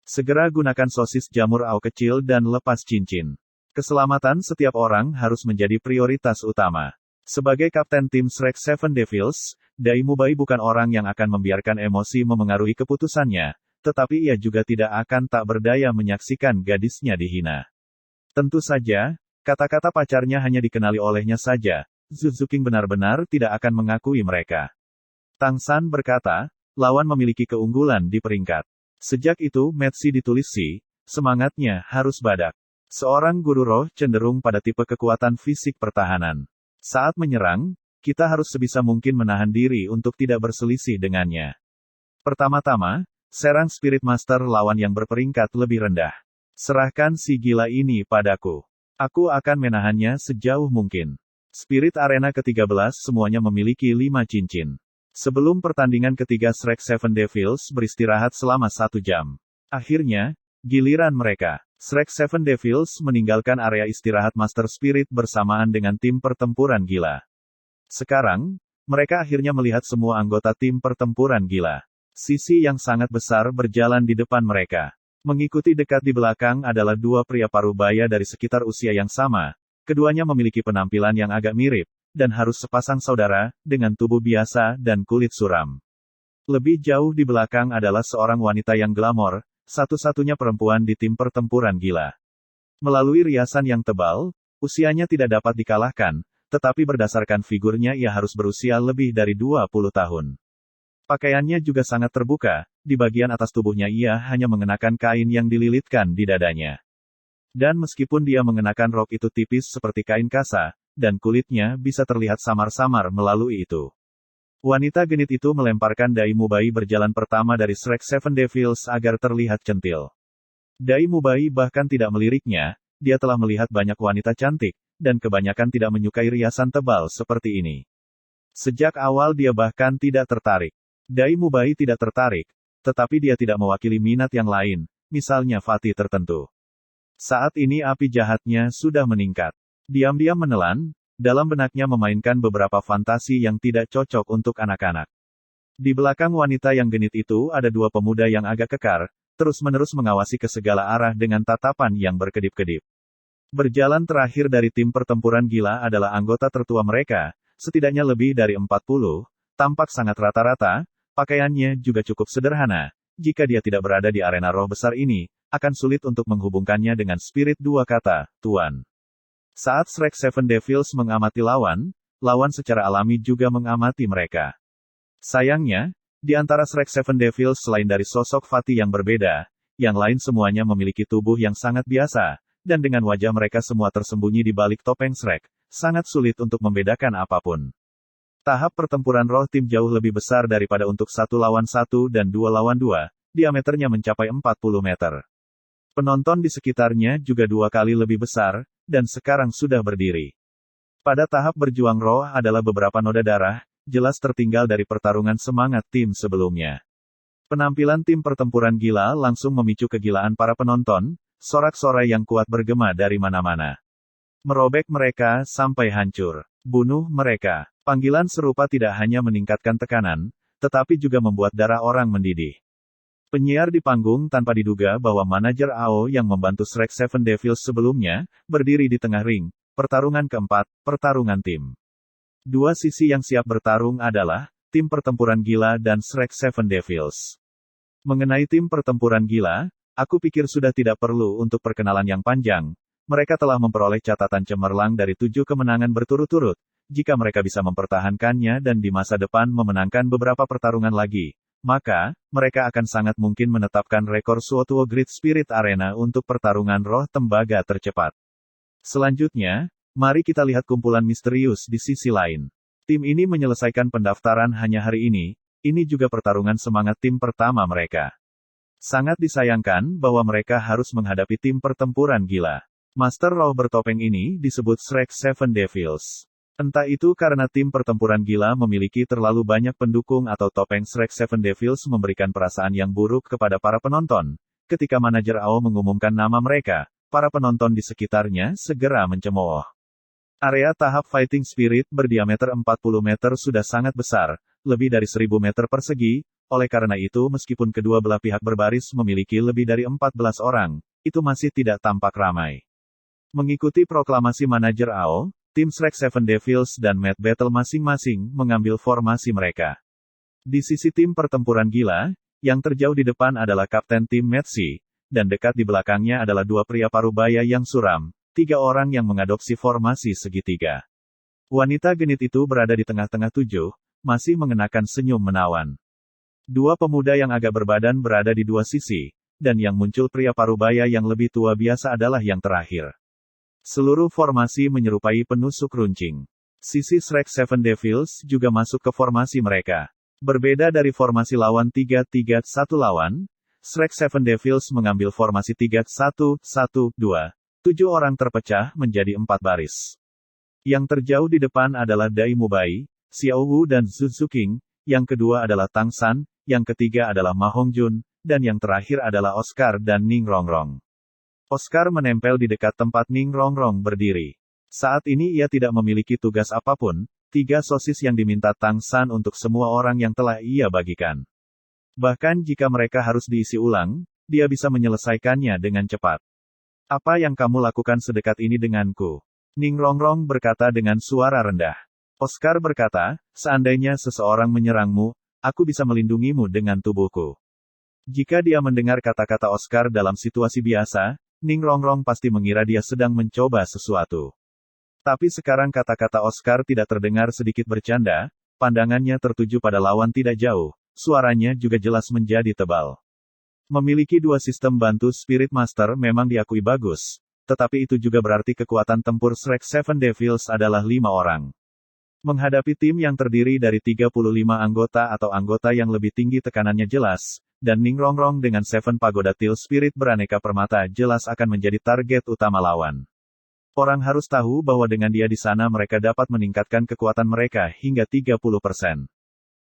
Segera gunakan sosis jamur Ao kecil dan lepas cincin. Keselamatan setiap orang harus menjadi prioritas utama. Sebagai kapten tim Shrek Seven Devils, Dai Mubai bukan orang yang akan membiarkan emosi memengaruhi keputusannya, tetapi ia juga tidak akan tak berdaya menyaksikan gadisnya dihina. Tentu saja, kata-kata pacarnya hanya dikenali olehnya saja, Zuzuking benar-benar tidak akan mengakui mereka. Tang San berkata, lawan memiliki keunggulan di peringkat. Sejak itu Metsi ditulis si, semangatnya harus badak. Seorang guru roh cenderung pada tipe kekuatan fisik pertahanan. Saat menyerang, kita harus sebisa mungkin menahan diri untuk tidak berselisih dengannya. Pertama-tama, serang Spirit Master lawan yang berperingkat lebih rendah. Serahkan si gila ini padaku. Aku akan menahannya sejauh mungkin. Spirit Arena ke-13 semuanya memiliki 5 cincin. Sebelum pertandingan ketiga Shrek Seven Devils beristirahat selama 1 jam. Akhirnya, giliran mereka. Shrek Seven Devils meninggalkan area istirahat Master Spirit bersamaan dengan tim pertempuran gila. Sekarang, mereka akhirnya melihat semua anggota tim pertempuran gila. Sisi yang sangat besar berjalan di depan mereka. Mengikuti dekat di belakang adalah 2 pria parubaya dari sekitar usia yang sama. Keduanya memiliki penampilan yang agak mirip, dan harus sepasang saudara, dengan tubuh biasa dan kulit suram. Lebih jauh di belakang adalah seorang wanita yang glamor, satu-satunya perempuan di tim pertempuran gila. Melalui riasan yang tebal, usianya tidak dapat dikalahkan, tetapi berdasarkan figurnya ia harus berusia lebih dari 20 tahun. Pakaiannya juga sangat terbuka, di bagian atas tubuhnya ia hanya mengenakan kain yang dililitkan di dadanya. Dan meskipun dia mengenakan rok itu tipis seperti kain kasa, dan kulitnya bisa terlihat samar-samar melalui itu. Wanita genit itu melemparkan Dai Mubai berjalan pertama dari Shrek Seven Devils agar terlihat centil. Dai Mubai bahkan tidak meliriknya, dia telah melihat banyak wanita cantik, dan kebanyakan tidak menyukai riasan tebal seperti ini. Sejak awal dia bahkan tidak tertarik. Dai Mubai tidak tertarik, tetapi dia tidak mewakili minat yang lain, misalnya Fatih tertentu. Saat ini api jahatnya sudah meningkat. Diam-diam menelan, dalam benaknya memainkan beberapa fantasi yang tidak cocok untuk anak-anak. Di belakang wanita yang genit itu ada dua pemuda yang agak kekar, terus-menerus mengawasi ke segala arah dengan tatapan yang berkedip-kedip. Berjalan terakhir dari tim pertempuran gila adalah anggota tertua mereka, setidaknya lebih dari 40, tampak sangat rata-rata, pakaiannya juga cukup sederhana. Jika dia tidak berada di arena roh besar ini, akan sulit untuk menghubungkannya dengan spirit dua kata, Tuan. Saat Shrek Seven Devils mengamati lawan secara alami juga mengamati mereka. Sayangnya, di antara Shrek Seven Devils selain dari sosok Fatih yang berbeda, yang lain semuanya memiliki tubuh yang sangat biasa, dan dengan wajah mereka semua tersembunyi di balik topeng Shrek, sangat sulit untuk membedakan apapun. Tahap pertempuran roh tim jauh lebih besar daripada untuk 1 lawan 1 dan 2 lawan 2, diameternya mencapai 40 meter. Penonton di sekitarnya juga 2 kali lebih besar, dan sekarang sudah berdiri. Pada tahap berjuang roh adalah beberapa noda darah, jelas tertinggal dari pertarungan semangat tim sebelumnya. Penampilan tim pertempuran gila langsung memicu kegilaan para penonton, sorak-sorai yang kuat bergema dari mana-mana. Merobek mereka sampai hancur. Bunuh mereka. Panggilan serupa tidak hanya meningkatkan tekanan, tetapi juga membuat darah orang mendidih. Penyiar di panggung tanpa diduga bahwa manajer AO yang membantu Shrek Seven Devils sebelumnya, berdiri di tengah ring. Pertarungan keempat, pertarungan tim. Dua sisi yang siap bertarung adalah, tim pertempuran gila dan Shrek Seven Devils. Mengenai tim pertempuran gila, aku pikir sudah tidak perlu untuk perkenalan yang panjang. Mereka telah memperoleh catatan cemerlang dari 7 kemenangan berturut-turut. Jika mereka bisa mempertahankannya dan di masa depan memenangkan beberapa pertarungan lagi, maka, mereka akan sangat mungkin menetapkan rekor suatu Great Spirit Arena untuk pertarungan roh tembaga tercepat. Selanjutnya, mari kita lihat kumpulan misterius di sisi lain. Tim ini menyelesaikan pendaftaran hanya hari ini juga pertarungan semangat tim pertama mereka. Sangat disayangkan bahwa mereka harus menghadapi tim pertempuran gila. Master Roh bertopeng ini disebut Shrek Seven Devils. Entah itu karena tim pertempuran gila memiliki terlalu banyak pendukung atau topeng Shrek Seven Devils memberikan perasaan yang buruk kepada para penonton. Ketika manajer AO mengumumkan nama mereka, para penonton di sekitarnya segera mencemooh. Area tahap Fighting Spirit berdiameter 40 meter sudah sangat besar, lebih dari 1000 meter persegi, oleh karena itu meskipun kedua belah pihak berbaris memiliki lebih dari 14 orang, itu masih tidak tampak ramai. Mengikuti proklamasi manajer AO, tim Shrek Seven Devils dan Mad Battle masing-masing mengambil formasi mereka. Di sisi tim pertempuran gila, yang terjauh di depan adalah Kapten tim Metsi, dan dekat di belakangnya adalah 2 pria parubaya yang suram, 3 orang yang mengadopsi formasi segitiga. Wanita genit itu berada di tengah-tengah 7, masih mengenakan senyum menawan. 2 pemuda yang agak berbadan berada di 2 sisi, dan yang muncul pria parubaya yang lebih tua biasa adalah yang terakhir. Seluruh formasi menyerupai penusuk runcing. Sisi Shrek Seven Devils juga masuk ke formasi mereka. Berbeda dari formasi lawan 3-3-1 lawan, Shrek Seven Devils mengambil formasi 3-1-1-2. 7 orang terpecah menjadi 4 baris. Yang terjauh di depan adalah Dai Mubai, Xiao Wu dan Zhu Zuqing, yang kedua adalah Tang San, yang ketiga adalah Ma Hongjun, dan yang terakhir adalah Oscar dan Ning Rongrong. Oscar menempel di dekat tempat Ning Rongrong berdiri. Saat ini ia tidak memiliki tugas apapun, 3 sosis yang diminta Tang San untuk semua orang yang telah ia bagikan. Bahkan jika mereka harus diisi ulang, dia bisa menyelesaikannya dengan cepat. Apa yang kamu lakukan sedekat ini denganku? Ning Rongrong berkata dengan suara rendah. Oscar berkata, seandainya seseorang menyerangmu, aku bisa melindungimu dengan tubuhku. Jika dia mendengar kata-kata Oscar dalam situasi biasa, Ning Rongrong pasti mengira dia sedang mencoba sesuatu. Tapi sekarang kata-kata Oscar tidak terdengar sedikit bercanda, pandangannya tertuju pada lawan tidak jauh, suaranya juga jelas menjadi tebal. Memiliki 2 sistem bantu Spirit Master memang diakui bagus, tetapi itu juga berarti kekuatan tempur Shrek Seven Devils adalah 5 orang. Menghadapi tim yang terdiri dari 35 anggota atau anggota yang lebih tinggi tekanannya jelas, dan Ning Rongrong dengan Seven Pagoda Teal Spirit beraneka permata jelas akan menjadi target utama lawan. Orang harus tahu bahwa dengan dia di sana mereka dapat meningkatkan kekuatan mereka hingga 30%.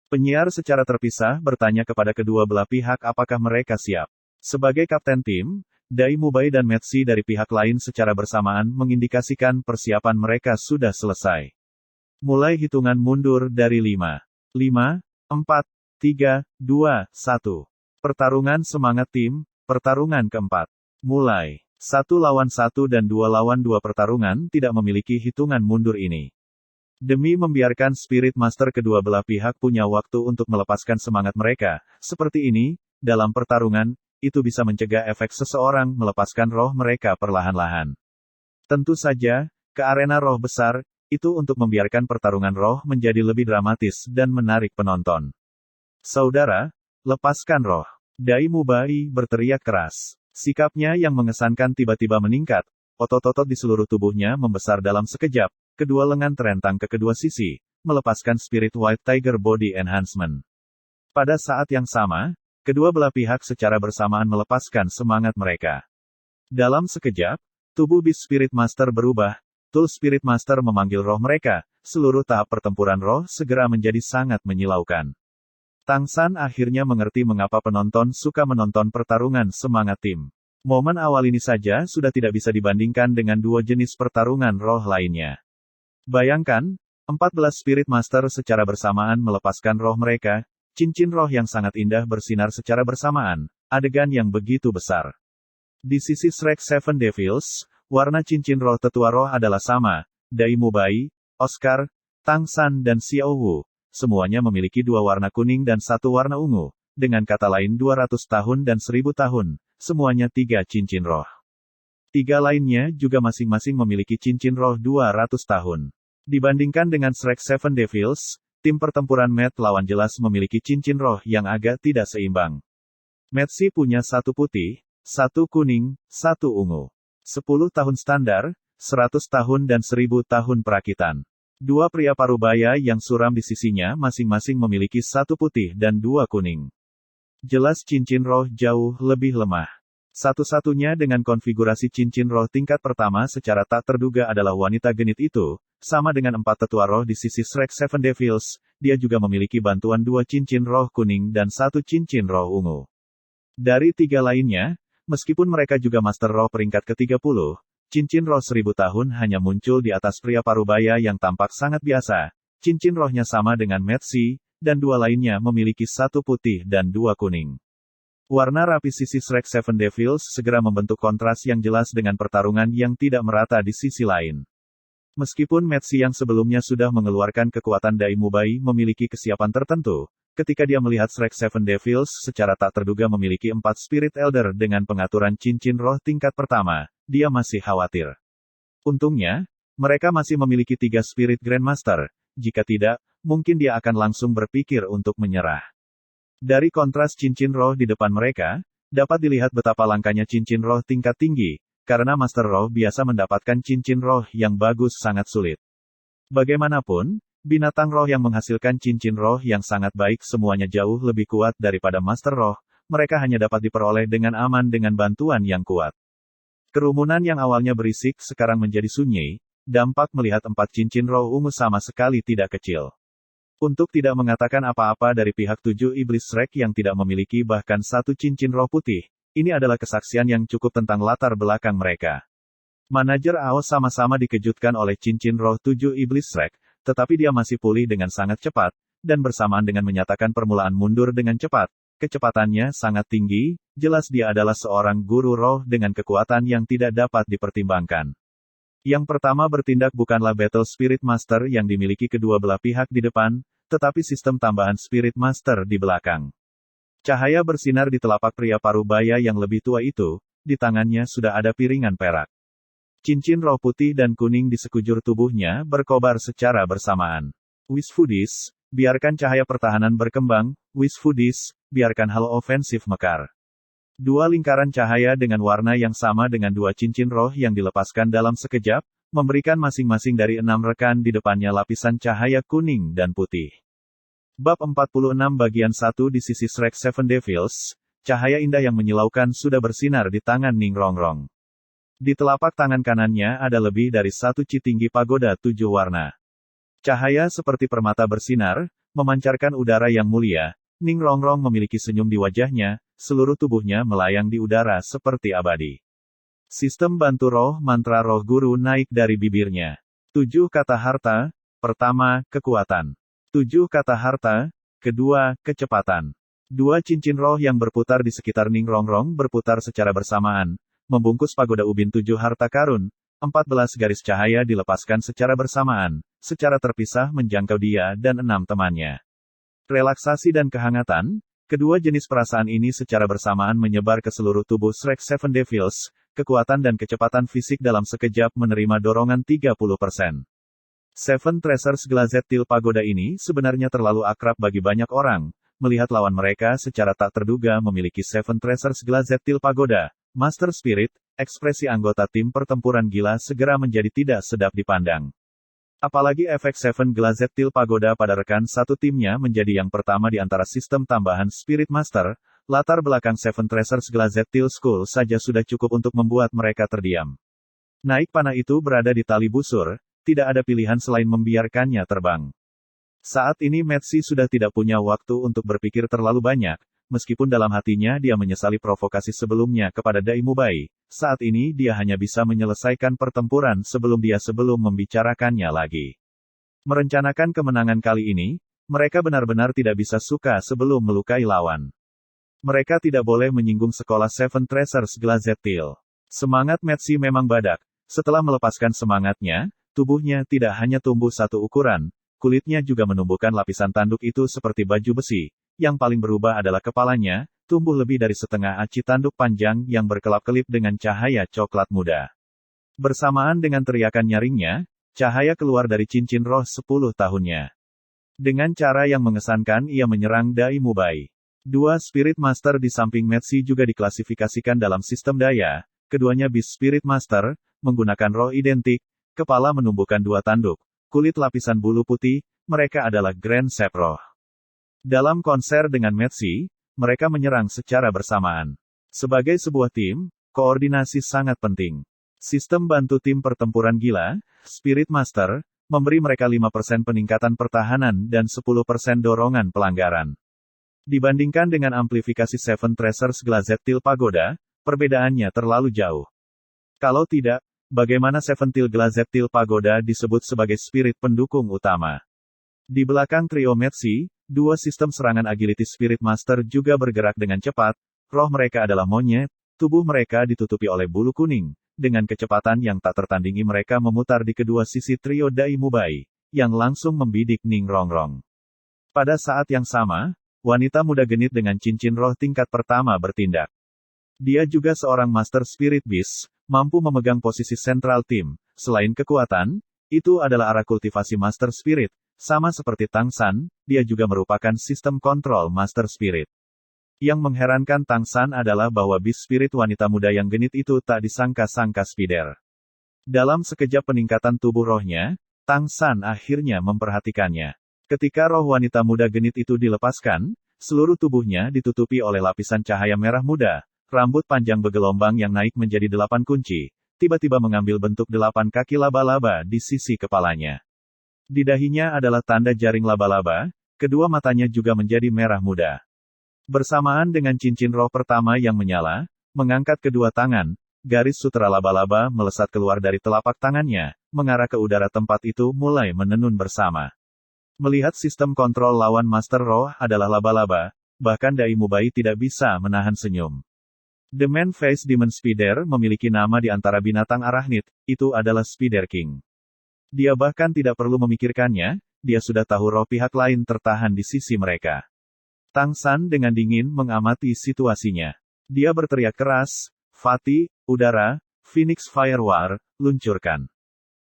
Penyiar secara terpisah bertanya kepada kedua belah pihak apakah mereka siap. Sebagai kapten tim, Dai Mubai dan Metsi dari pihak lain secara bersamaan mengindikasikan persiapan mereka sudah selesai. Mulai hitungan mundur dari 5, 4, 3, 2, 1. Pertarungan semangat tim, pertarungan keempat. Mulai. 1 lawan 1 dan 2 lawan 2 pertarungan tidak memiliki hitungan mundur ini. Demi membiarkan Spirit Master kedua belah pihak punya waktu untuk melepaskan semangat mereka, seperti ini, dalam pertarungan, itu bisa mencegah efek seseorang melepaskan roh mereka perlahan-lahan. Tentu saja, ke arena roh besar, itu untuk membiarkan pertarungan roh menjadi lebih dramatis dan menarik penonton. Saudara, lepaskan roh. Dai Mubai berteriak keras. Sikapnya yang mengesankan tiba-tiba meningkat, otot-otot di seluruh tubuhnya membesar dalam sekejap, kedua lengan terentang ke kedua sisi, melepaskan Spirit White Tiger Body Enhancement. Pada saat yang sama, kedua belah pihak secara bersamaan melepaskan semangat mereka. Dalam sekejap, tubuh Beast Spirit Master berubah, Tool Spirit Master memanggil roh mereka, seluruh tahap pertempuran roh segera menjadi sangat menyilaukan. Tang San akhirnya mengerti mengapa penonton suka menonton pertarungan semangat tim. Momen awal ini saja sudah tidak bisa dibandingkan dengan dua jenis pertarungan roh lainnya. Bayangkan, 14 Spirit Master secara bersamaan melepaskan roh mereka, cincin roh yang sangat indah bersinar secara bersamaan, adegan yang begitu besar. Di sisi Shrek Seven Devils, warna cincin roh tetua roh adalah sama, Dai Mubai, Oscar, Tang San dan Xiao Wu. Semuanya memiliki dua warna kuning dan satu warna ungu. Dengan kata lain 200 tahun dan 1000 tahun, semuanya 3 cincin roh. 3 lainnya juga masing-masing memiliki cincin roh 200 tahun. Dibandingkan dengan Shrek Seven Devils, tim pertempuran Met lawan jelas memiliki cincin roh yang agak tidak seimbang. Metsi punya 1 putih, 1 kuning, 1 ungu. 10 tahun standar, 100 tahun dan 1000 tahun perakitan. 2 pria parubaya yang suram di sisinya masing-masing memiliki 1 putih dan 2 kuning. Jelas cincin roh jauh lebih lemah. Satu-satunya dengan konfigurasi cincin roh tingkat pertama secara tak terduga adalah wanita genit itu, sama dengan 4 tetua roh di sisi Shrek Seven Devils, dia juga memiliki bantuan 2 cincin roh kuning dan 1 cincin roh ungu. Dari 3 lainnya, meskipun mereka juga Master Roh peringkat ke-30, cincin roh 1000 tahun hanya muncul di atas pria parubaya yang tampak sangat biasa. Cincin rohnya sama dengan Metsi, dan 2 lainnya memiliki 1 putih dan 2 kuning. Warna rapi sisi Shrek Seven Devils segera membentuk kontras yang jelas dengan pertarungan yang tidak merata di sisi lain. Meskipun Metsi yang sebelumnya sudah mengeluarkan kekuatan Dai Mubai memiliki kesiapan tertentu, ketika dia melihat Shrek Seven Devils secara tak terduga memiliki 4 Spirit Elder dengan pengaturan cincin roh tingkat pertama, dia masih khawatir. Untungnya, mereka masih memiliki 3 Spirit Grandmaster, jika tidak, mungkin dia akan langsung berpikir untuk menyerah. Dari kontras cincin roh di depan mereka, dapat dilihat betapa langkanya cincin roh tingkat tinggi, karena Master Roh biasa mendapatkan cincin roh yang bagus sangat sulit. Bagaimanapun, binatang roh yang menghasilkan cincin roh yang sangat baik semuanya jauh lebih kuat daripada Master Roh, mereka hanya dapat diperoleh dengan aman dengan bantuan yang kuat. Kerumunan yang awalnya berisik sekarang menjadi sunyi, dampak melihat 4 cincin roh ungu sama sekali tidak kecil. Untuk tidak mengatakan apa-apa dari pihak 7 iblis Shrek yang tidak memiliki bahkan 1 cincin roh putih, ini adalah kesaksian yang cukup tentang latar belakang mereka. Manajer AO sama-sama dikejutkan oleh cincin roh 7 iblis Shrek, tetapi dia masih pulih dengan sangat cepat, dan bersamaan dengan menyatakan permulaan mundur dengan cepat. Kecepatannya sangat tinggi, jelas dia adalah seorang guru roh dengan kekuatan yang tidak dapat dipertimbangkan. Yang pertama bertindak bukanlah Battle Spirit Master yang dimiliki kedua belah pihak di depan, tetapi sistem tambahan Spirit Master di belakang. Cahaya bersinar di telapak pria parubaya yang lebih tua itu, di tangannya sudah ada piringan perak. Cincin roh putih dan kuning di sekujur tubuhnya berkobar secara bersamaan. Wisfudis, biarkan cahaya pertahanan berkembang, Wisfudis, biarkan hal ofensif mekar. 2 lingkaran cahaya dengan warna yang sama dengan 2 cincin roh yang dilepaskan dalam sekejap, memberikan masing-masing dari 6 rekan di depannya lapisan cahaya kuning dan putih. Bab 46 bagian 1 di sisi Shrek Seven Devils, cahaya indah yang menyilaukan sudah bersinar di tangan Ning Rongrong. Di telapak tangan kanannya ada lebih dari satu chi tinggi pagoda 7 warna. Cahaya seperti permata bersinar, memancarkan udara yang mulia. Ning Rongrong memiliki senyum di wajahnya, seluruh tubuhnya melayang di udara seperti abadi. Sistem bantu roh mantra roh guru naik dari bibirnya. 7 kata harta, pertama, kekuatan. 7 kata harta, kedua, kecepatan. 2 cincin roh yang berputar di sekitar Ning Rongrong berputar secara bersamaan, membungkus pagoda ubin 7 harta karun. 14 garis cahaya dilepaskan secara bersamaan, secara terpisah menjangkau dia dan 6 temannya. Relaksasi dan kehangatan, kedua jenis perasaan ini secara bersamaan menyebar ke seluruh tubuh Shrek Seven Devils, kekuatan dan kecepatan fisik dalam sekejap menerima dorongan 30%. Seven Treasures Glazed Till Pagoda ini sebenarnya terlalu akrab bagi banyak orang, melihat lawan mereka secara tak terduga memiliki Seven Treasures Glazed Till Pagoda, Master Spirit. Ekspresi anggota tim pertempuran gila segera menjadi tidak sedap dipandang. Apalagi efek Seven Glazed Till Pagoda pada rekan satu timnya menjadi yang pertama di antara sistem tambahan Spirit Master, latar belakang Seven Treasures Glazed Till School saja sudah cukup untuk membuat mereka terdiam. Naik panah itu berada di tali busur, tidak ada pilihan selain membiarkannya terbang. Saat ini Metsi sudah tidak punya waktu untuk berpikir terlalu banyak. Meskipun dalam hatinya dia menyesali provokasi sebelumnya kepada Dai Mubai, saat ini dia hanya bisa menyelesaikan pertempuran sebelum membicarakannya lagi. Merencanakan kemenangan kali ini, mereka benar-benar tidak bisa suka sebelum melukai lawan. Mereka tidak boleh menyinggung sekolah Seven Treasures Glazed Till. Semangat Metsi memang badak. Setelah melepaskan semangatnya, tubuhnya tidak hanya tumbuh satu ukuran, kulitnya juga menumbuhkan lapisan tanduk itu seperti baju besi. Yang paling berubah adalah kepalanya, tumbuh lebih dari setengah aci tanduk panjang yang berkelap-kelip dengan cahaya coklat muda. Bersamaan dengan teriakan nyaringnya, cahaya keluar dari cincin roh 10 tahunnya. Dengan cara yang mengesankan ia menyerang Dai Mubai. 2 Spirit Master di samping Metsi juga diklasifikasikan dalam sistem daya, keduanya Beast Spirit Master, menggunakan roh identik, kepala menumbuhkan 2 tanduk, kulit lapisan bulu putih, mereka adalah Grand Seproh. Dalam konser dengan Metsi, mereka menyerang secara bersamaan. Sebagai sebuah tim, koordinasi sangat penting. Sistem bantu tim pertempuran gila, Spirit Master, memberi mereka 5% peningkatan pertahanan dan 10% dorongan pelanggaran. Dibandingkan dengan amplifikasi Seven Treasures Glazed Till Pagoda, perbedaannya terlalu jauh. Kalau tidak, bagaimana Seven Till Glazed Till Pagoda disebut sebagai spirit pendukung utama? Di belakang trio Metsi, 2 sistem serangan agility Spirit Master juga bergerak dengan cepat, roh mereka adalah monyet, tubuh mereka ditutupi oleh bulu kuning, dengan kecepatan yang tak tertandingi mereka memutar di kedua sisi trio Dai Mubai, yang langsung membidik Ning Rongrong. Pada saat yang sama, wanita muda genit dengan cincin roh tingkat pertama bertindak. Dia juga seorang Master Spirit Beast, mampu memegang posisi sentral tim, selain kekuatan, itu adalah arah kultivasi Master Spirit. Sama seperti Tang San, dia juga merupakan sistem kontrol Master Spirit. Yang mengherankan Tang San adalah bahwa Beast Spirit wanita muda yang genit itu tak disangka-sangka spider. Dalam sekejap peningkatan tubuh rohnya, Tang San akhirnya memperhatikannya. Ketika roh wanita muda genit itu dilepaskan, seluruh tubuhnya ditutupi oleh lapisan cahaya merah muda, rambut panjang bergelombang yang naik menjadi 8 kunci, tiba-tiba mengambil bentuk 8 kaki laba-laba di sisi kepalanya. Di dahinya adalah tanda jaring laba-laba, kedua matanya juga menjadi merah muda. Bersamaan dengan cincin roh pertama yang menyala, mengangkat kedua tangan, garis sutera laba-laba melesat keluar dari telapak tangannya, mengarah ke udara tempat itu mulai menenun bersama. Melihat sistem kontrol lawan Master Roh adalah laba-laba, bahkan Dai Mubai tidak bisa menahan senyum. The Man-Faced Demon Spider memiliki nama di antara binatang arachnid, itu adalah Spider King. Dia bahkan tidak perlu memikirkannya, dia sudah tahu roh pihak lain tertahan di sisi mereka. Tang San dengan dingin mengamati situasinya. Dia berteriak keras, Fati, udara, Phoenix Fire War, luncurkan.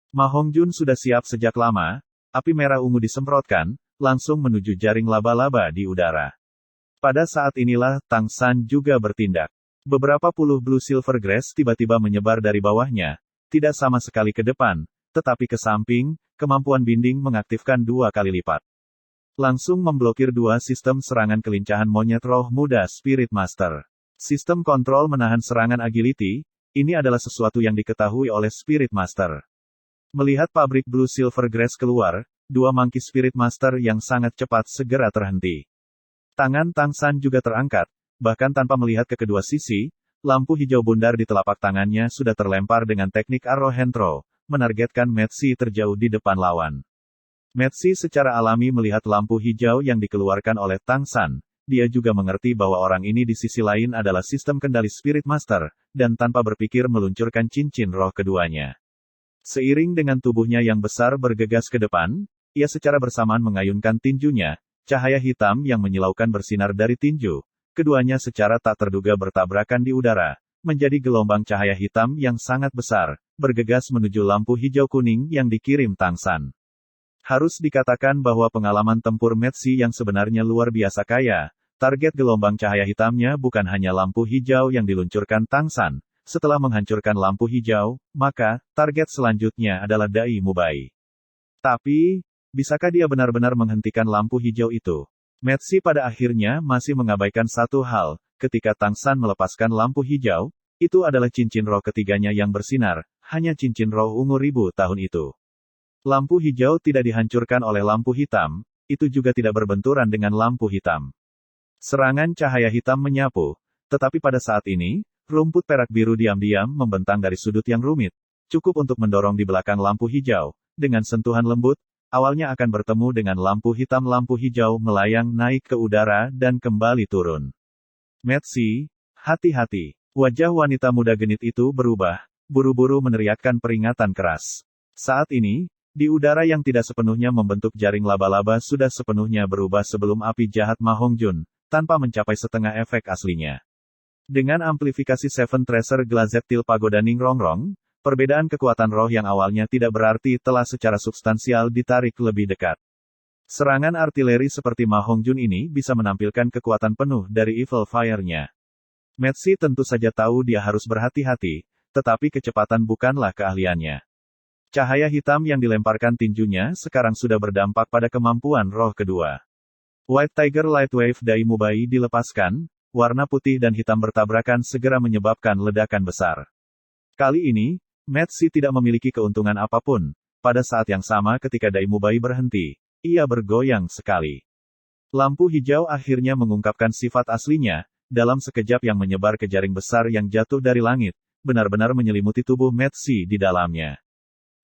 Ma Hongjun sudah siap sejak lama, api merah ungu disemprotkan, langsung menuju jaring laba-laba di udara. Pada saat inilah Tang San juga bertindak. Beberapa puluh Blue Silver Grass tiba-tiba menyebar dari bawahnya, tidak sama sekali ke depan, tetapi ke samping, kemampuan binding mengaktifkan 2 kali lipat. Langsung memblokir 2 sistem serangan kelincahan monyet roh muda Spirit Master. Sistem kontrol menahan serangan agility, Ini adalah sesuatu yang diketahui oleh Spirit Master. Melihat pabrik Blue Silver Grass keluar, dua Monkey Spirit Master yang sangat cepat segera terhenti. Tangan Tang San juga terangkat, bahkan tanpa melihat ke kedua sisi, lampu hijau bundar di telapak tangannya sudah terlempar dengan teknik arrow hand throw, menargetkan Metsi terjauh di depan lawan. Metsi secara alami melihat lampu hijau yang dikeluarkan oleh Tang San. Dia juga mengerti bahwa orang ini di sisi lain adalah sistem kendali Spirit Master, dan tanpa berpikir meluncurkan cincin roh keduanya. Seiring dengan tubuhnya yang besar bergegas ke depan, ia secara bersamaan mengayunkan tinjunya, cahaya hitam yang menyilaukan bersinar dari tinju. Keduanya secara tak terduga bertabrakan di udara, menjadi gelombang cahaya hitam yang sangat besar, bergegas menuju lampu hijau kuning yang dikirim Tang San. Harus dikatakan bahwa pengalaman tempur Metsi yang sebenarnya luar biasa kaya. Target gelombang cahaya hitamnya bukan hanya lampu hijau yang diluncurkan Tang San. Setelah menghancurkan lampu hijau, maka target selanjutnya adalah Dai Mubai. Tapi, bisakah dia benar-benar menghentikan lampu hijau itu? Metsi pada akhirnya masih mengabaikan satu hal, ketika Tang San melepaskan lampu hijau, itu adalah cincin roh ketiganya yang bersinar, hanya cincin roh ungu 1000 tahun itu. Lampu hijau tidak dihancurkan oleh lampu hitam, itu juga tidak berbenturan dengan lampu hitam. Serangan cahaya hitam menyapu, tetapi pada saat ini, rumput perak biru diam-diam membentang dari sudut yang rumit, cukup untuk mendorong di belakang lampu hijau, dengan sentuhan lembut, awalnya akan bertemu dengan lampu hijau melayang naik ke udara dan kembali turun. Metsi, hati-hati. Wajah wanita muda genit itu berubah, buru-buru meneriakkan peringatan keras. Saat ini, di udara yang tidak sepenuhnya membentuk jaring laba-laba sudah sepenuhnya berubah sebelum api jahat Ma Hongjun, tanpa mencapai setengah efek aslinya. Dengan amplifikasi Seven Treasure Glazed Til Pagoda Ning Rongrong, perbedaan kekuatan roh yang awalnya tidak berarti telah secara substansial ditarik lebih dekat. Serangan artileri seperti Ma Hongjun ini bisa menampilkan kekuatan penuh dari Evil Fire-nya. Metsi tentu saja tahu dia harus berhati-hati, tetapi kecepatan bukanlah keahliannya. Cahaya hitam yang dilemparkan tinjunya sekarang sudah berdampak pada kemampuan roh kedua. White Tiger Light Wave Dai Mubai dilepaskan, warna putih dan hitam bertabrakan segera menyebabkan ledakan besar. Kali ini, Metsi tidak memiliki keuntungan apapun. Pada saat yang sama ketika Dai Mubai berhenti, ia bergoyang sekali. Lampu hijau akhirnya mengungkapkan sifat aslinya, dalam sekejap yang menyebar ke jaring besar yang jatuh dari langit, benar-benar menyelimuti tubuh Metsi di dalamnya.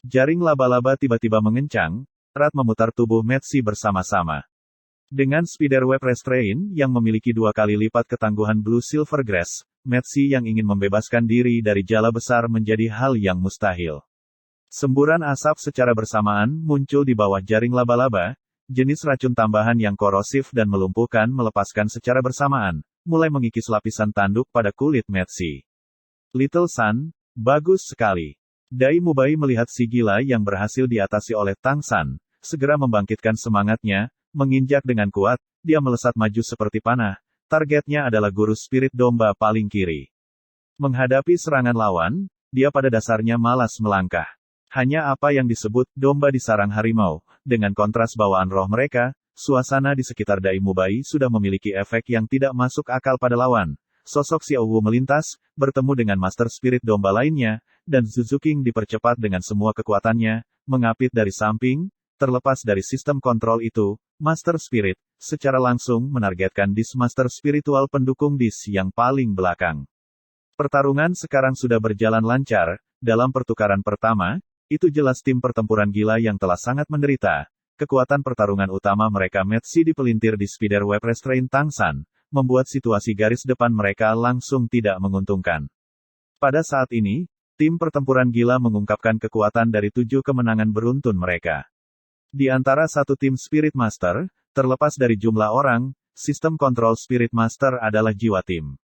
Jaring laba-laba tiba-tiba mengencang, erat memutar tubuh Metsi bersama-sama. Dengan Spiderweb Restraint yang memiliki 2 kali lipat ketangguhan Blue Silver Grass, Metsi yang ingin membebaskan diri dari jala besar menjadi hal yang mustahil. Semburan asap secara bersamaan muncul di bawah jaring laba-laba, jenis racun tambahan yang korosif dan melumpuhkan melepaskan secara bersamaan, mulai mengikis lapisan tanduk pada kulit Metsi. Little Sun, bagus sekali. Dai Mubai melihat si gila yang berhasil diatasi oleh Tang San, segera membangkitkan semangatnya, menginjak dengan kuat, dia melesat maju seperti panah, targetnya adalah guru spirit domba paling kiri. Menghadapi serangan lawan, dia pada dasarnya malas melangkah. Hanya apa yang disebut domba di sarang harimau, dengan kontras bawaan roh mereka, suasana di sekitar Dai Mubai sudah memiliki efek yang tidak masuk akal pada lawan. Sosok Xiao Wu melintas, bertemu dengan Master Spirit domba lainnya, dan Zuzuking dipercepat dengan semua kekuatannya, mengapit dari samping, terlepas dari sistem kontrol itu, Master Spirit, secara langsung menargetkan dis Master Spiritual pendukung dis yang paling belakang. Pertarungan sekarang sudah berjalan lancar, dalam pertukaran pertama, itu jelas tim pertempuran gila yang telah sangat menderita. Kekuatan pertarungan utama mereka Metsi dipelintir di Spiderweb Restraint Tang San, membuat situasi garis depan mereka langsung tidak menguntungkan. Pada saat ini, tim pertempuran gila mengungkapkan kekuatan dari 7 kemenangan beruntun mereka. Di antara satu tim Spirit Master, terlepas dari jumlah orang, sistem kontrol Spirit Master adalah jiwa tim.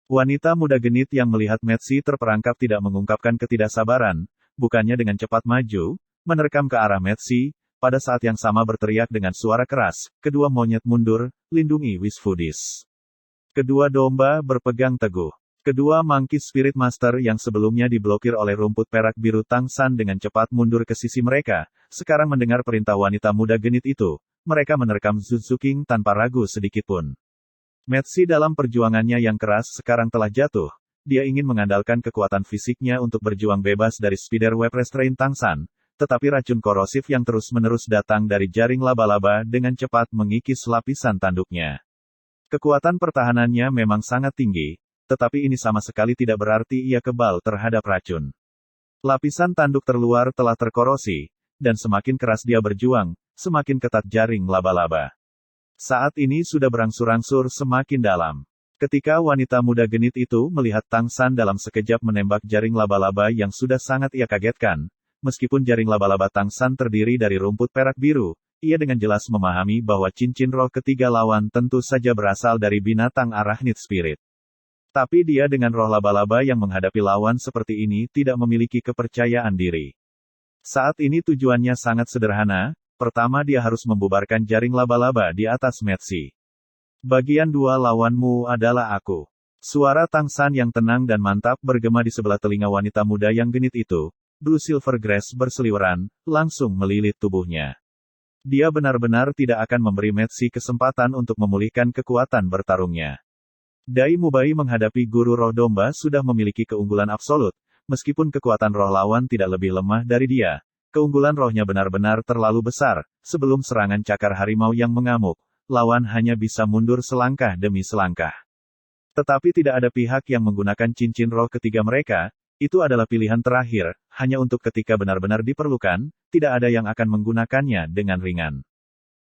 Wanita muda genit yang melihat Metsi terperangkap tidak mengungkapkan ketidaksabaran, bukannya dengan cepat maju, menerkam ke arah Metsi, pada saat yang sama berteriak dengan suara keras, kedua monyet mundur, lindungi Wisfudis. Kedua domba berpegang teguh. Kedua Monkey Spirit Master yang sebelumnya diblokir oleh rumput perak biru Tang San dengan cepat mundur ke sisi mereka, sekarang mendengar perintah wanita muda genit itu, mereka menerkam Zuzuking tanpa ragu sedikitpun. Metsi dalam perjuangannya yang keras sekarang telah jatuh, dia ingin mengandalkan kekuatan fisiknya untuk berjuang bebas dari Spiderweb Restraint Tangsan, tetapi racun korosif yang terus-menerus datang dari jaring laba-laba dengan cepat mengikis lapisan tanduknya. Kekuatan pertahanannya memang sangat tinggi, tetapi ini sama sekali tidak berarti ia kebal terhadap racun. Lapisan tanduk terluar telah terkorosi, dan semakin keras dia berjuang, semakin ketat jaring laba-laba. Saat ini sudah berangsur-angsur semakin dalam. Ketika wanita muda genit itu melihat Tang San dalam sekejap menembak jaring laba-laba yang sudah sangat ia kagetkan, meskipun jaring laba-laba Tang San terdiri dari rumput perak biru, ia dengan jelas memahami bahwa cincin roh ketiga lawan tentu saja berasal dari binatang Arachnid Spirit. Tapi dia dengan roh laba-laba yang menghadapi lawan seperti ini tidak memiliki kepercayaan diri. Saat ini tujuannya sangat sederhana. Pertama dia harus membubarkan jaring laba-laba di atas Metsi. Bagian dua lawanmu adalah aku. Suara Tang San yang tenang dan mantap bergema di sebelah telinga wanita muda yang genit itu. Blue Silver Grass berseliweran, langsung melilit tubuhnya. Dia benar-benar tidak akan memberi Metsi kesempatan untuk memulihkan kekuatan bertarungnya. Dai Mubai menghadapi guru roh domba sudah memiliki keunggulan absolut, meskipun kekuatan roh lawan tidak lebih lemah dari dia. Keunggulan rohnya benar-benar terlalu besar, sebelum serangan cakar harimau yang mengamuk, lawan hanya bisa mundur selangkah demi selangkah. Tetapi tidak ada pihak yang menggunakan cincin roh ketiga mereka, itu adalah pilihan terakhir, hanya untuk ketika benar-benar diperlukan, tidak ada yang akan menggunakannya dengan ringan.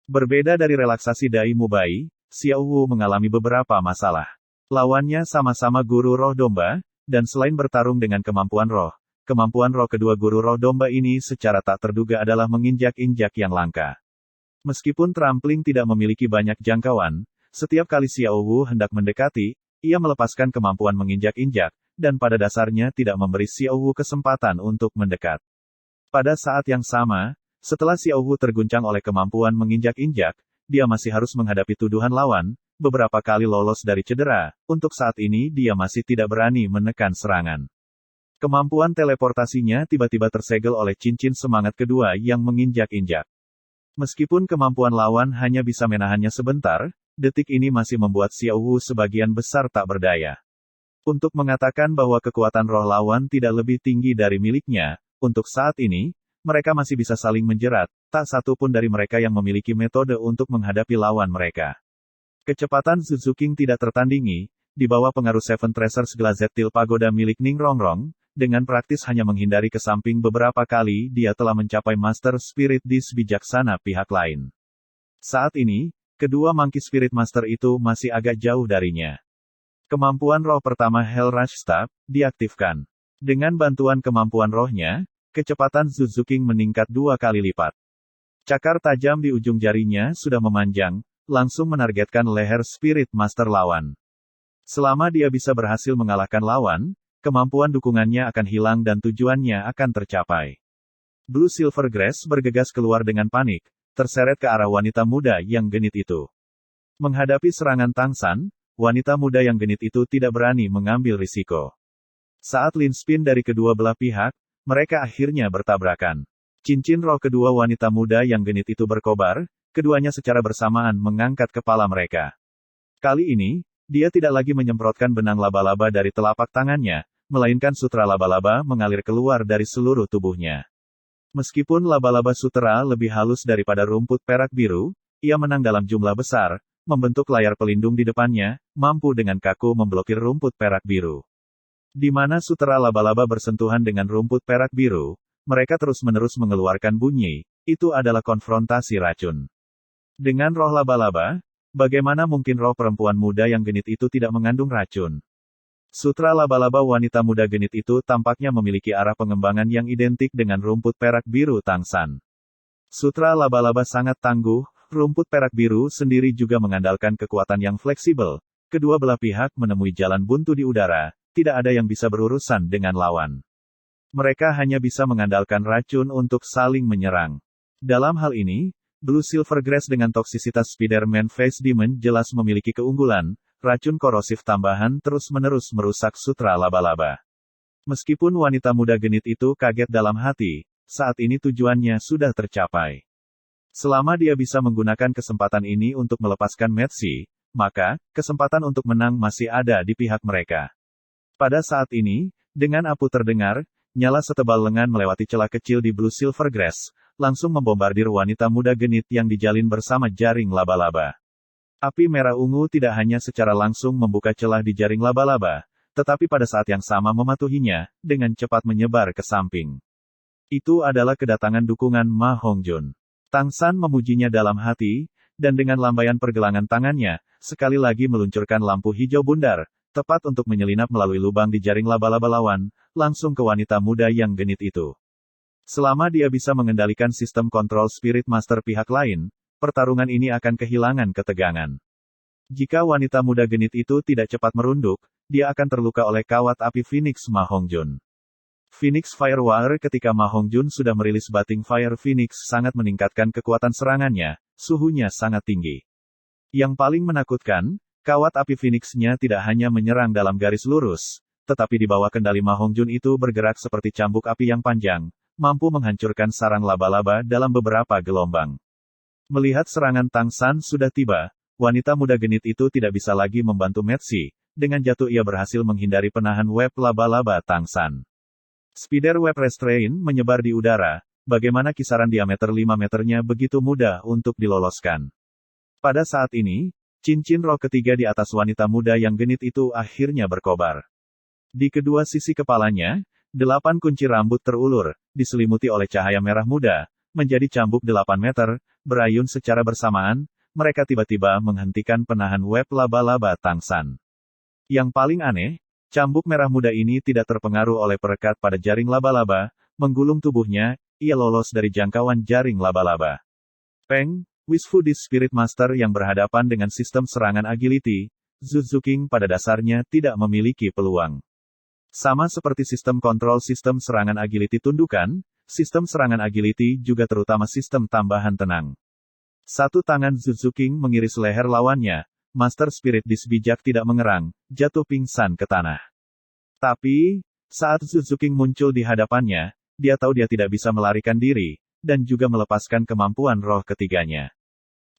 Berbeda dari relaksasi Dai Mubai, Xiao Wu mengalami beberapa masalah. Lawannya sama-sama guru roh domba, dan selain bertarung dengan kemampuan roh kedua guru roh domba ini secara tak terduga adalah menginjak-injak yang langka. Meskipun trampling tidak memiliki banyak jangkauan, setiap kali Xiao Wu hendak mendekati, ia melepaskan kemampuan menginjak-injak, dan pada dasarnya tidak memberi Xiao Wu kesempatan untuk mendekat. Pada saat yang sama, setelah Xiao Wu terguncang oleh kemampuan menginjak-injak, dia masih harus menghadapi tuduhan lawan, beberapa kali lolos dari cedera, untuk saat ini dia masih tidak berani menekan serangan. Kemampuan teleportasinya tiba-tiba tersegel oleh cincin semangat kedua yang menginjak-injak. Meskipun kemampuan lawan hanya bisa menahannya sebentar, detik ini masih membuat Xiao Wu sebagian besar tak berdaya. Untuk mengatakan bahwa kekuatan roh lawan tidak lebih tinggi dari miliknya, untuk saat ini, mereka masih bisa saling menjerat, tak satu pun dari mereka yang memiliki metode untuk menghadapi lawan mereka. Kecepatan Zuzuking tidak tertandingi, di bawah pengaruh Seven Treasures Glazed Til Pagoda milik Ning Rongrong, dengan praktis hanya menghindari ke samping beberapa kali dia telah mencapai Master Spirit Dis bijaksana pihak lain. Saat ini, kedua Monkey Spirit Master itu masih agak jauh darinya. Kemampuan roh pertama Hell Rush Stab, diaktifkan. Dengan bantuan kemampuan rohnya, kecepatan Zuzuking meningkat 2 kali lipat. Cakar tajam di ujung jarinya sudah memanjang, langsung menargetkan leher Spirit Master lawan. Selama dia bisa berhasil mengalahkan lawan, kemampuan dukungannya akan hilang dan tujuannya akan tercapai. Blue Silver Grass bergegas keluar dengan panik, terseret ke arah wanita muda yang genit itu. Menghadapi serangan Tang San, wanita muda yang genit itu tidak berani mengambil risiko. Saat Lin Spin dari kedua belah pihak, mereka akhirnya bertabrakan. Cincin roh kedua wanita muda yang genit itu berkobar, keduanya secara bersamaan mengangkat kepala mereka. Kali ini, dia tidak lagi menyemprotkan benang laba-laba dari telapak tangannya, melainkan sutra laba-laba mengalir keluar dari seluruh tubuhnya. Meskipun laba-laba sutra lebih halus daripada rumput perak biru, ia menang dalam jumlah besar, membentuk layar pelindung di depannya, mampu dengan kaku memblokir rumput perak biru. Di mana sutra laba-laba bersentuhan dengan rumput perak biru, mereka terus-menerus mengeluarkan bunyi, itu adalah konfrontasi racun. Dengan roh laba-laba, bagaimana mungkin roh perempuan muda yang genit itu tidak mengandung racun? Sutra laba-laba wanita muda genit itu tampaknya memiliki arah pengembangan yang identik dengan rumput perak biru Tang San. Sutra laba-laba sangat tangguh, rumput perak biru sendiri juga mengandalkan kekuatan yang fleksibel. Kedua belah pihak menemui jalan buntu di udara, tidak ada yang bisa berurusan dengan lawan. Mereka hanya bisa mengandalkan racun untuk saling menyerang. Dalam hal ini, Blue Silver Grass dengan toksisitas Spider-Man Face Demon jelas memiliki keunggulan. Racun korosif tambahan terus-menerus merusak sutra laba-laba. Meskipun wanita muda genit itu kaget dalam hati, saat ini tujuannya sudah tercapai. Selama dia bisa menggunakan kesempatan ini untuk melepaskan Metsi, maka, kesempatan untuk menang masih ada di pihak mereka. Pada saat ini, dengan apu terdengar, nyala setebal lengan melewati celah kecil di Blue Silver Grass, langsung membombardir wanita muda genit yang dijalin bersama jaring laba-laba. Api merah ungu tidak hanya secara langsung membuka celah di jaring laba-laba, tetapi pada saat yang sama mematuhinya, dengan cepat menyebar ke samping. Itu adalah kedatangan dukungan Ma Hongjun. Tang San memujinya dalam hati, dan dengan lambaian pergelangan tangannya, sekali lagi meluncurkan lampu hijau bundar, tepat untuk menyelinap melalui lubang di jaring laba-laba lawan, langsung ke wanita muda yang genit itu. Selama dia bisa mengendalikan sistem kontrol Spirit Master pihak lain, pertarungan ini akan kehilangan ketegangan. Jika wanita muda genit itu tidak cepat merunduk, dia akan terluka oleh kawat api Phoenix Ma Hongjun. Phoenix Firewire ketika Ma Hongjun sudah merilis Bating Fire Phoenix sangat meningkatkan kekuatan serangannya, suhunya sangat tinggi. Yang paling menakutkan, kawat api Phoenix-nya tidak hanya menyerang dalam garis lurus, tetapi di bawah kendali Ma Hongjun itu bergerak seperti cambuk api yang panjang, mampu menghancurkan sarang laba-laba dalam beberapa gelombang. Melihat serangan Tang San sudah tiba, wanita muda genit itu tidak bisa lagi membantu Metsi. Dengan jatuh ia berhasil menghindari penahan web laba-laba Tang San. Spider Web Restraint menyebar di udara, bagaimana kisaran diameter 5 meternya begitu mudah untuk diloloskan. Pada saat ini, cincin roh ketiga di atas wanita muda yang genit itu akhirnya berkobar. Di kedua sisi kepalanya, 8 kunci rambut terulur, diselimuti oleh cahaya merah muda, menjadi cambuk 8 meter, berayun secara bersamaan, mereka tiba-tiba menghentikan penahan web laba-laba Tang San. Yang paling aneh, cambuk merah muda ini tidak terpengaruh oleh perekat pada jaring laba-laba, menggulung tubuhnya, ia lolos dari jangkauan jaring laba-laba. Peng, Wishfu di Spirit Master yang berhadapan dengan sistem serangan agility, Zuzuking pada dasarnya tidak memiliki peluang. Sama seperti sistem kontrol sistem serangan agility tundukan, sistem serangan agility juga terutama sistem tambahan tenang. Satu tangan Zuzuking mengiris leher lawannya, Master Spirit Disbijak tidak mengerang, jatuh pingsan ke tanah. Tapi, saat Zuzuking muncul di hadapannya, dia tahu dia tidak bisa melarikan diri, dan juga melepaskan kemampuan roh ketiganya.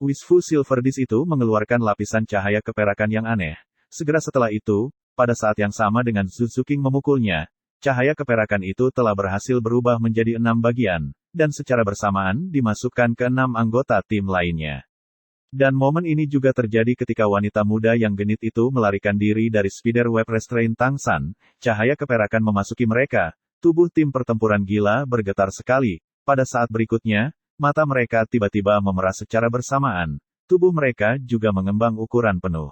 Wishfu Silver Disc itu mengeluarkan lapisan cahaya keperakan yang aneh. Segera setelah itu, pada saat yang sama dengan Zuzuking memukulnya, cahaya keperakan itu telah berhasil berubah menjadi 6 bagian, dan secara bersamaan dimasukkan ke 6 anggota tim lainnya. Dan momen ini juga terjadi ketika wanita muda yang genit itu melarikan diri dari Spider Web Restraint Tang San, cahaya keperakan memasuki mereka, tubuh tim pertempuran gila bergetar sekali, pada saat berikutnya, mata mereka tiba-tiba memerah secara bersamaan, tubuh mereka juga mengembang ukuran penuh.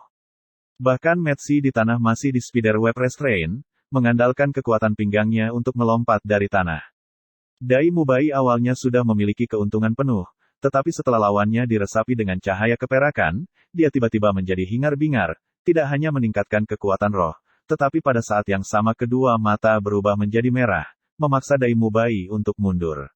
Bahkan Metsi di tanah masih di Spider Web Restraint, mengandalkan kekuatan pinggangnya untuk melompat dari tanah. Dai Mubai awalnya sudah memiliki keuntungan penuh, tetapi setelah lawannya diresapi dengan cahaya keperakan, dia tiba-tiba menjadi hingar-bingar, tidak hanya meningkatkan kekuatan roh, tetapi pada saat yang sama kedua mata berubah menjadi merah, memaksa Dai Mubai untuk mundur.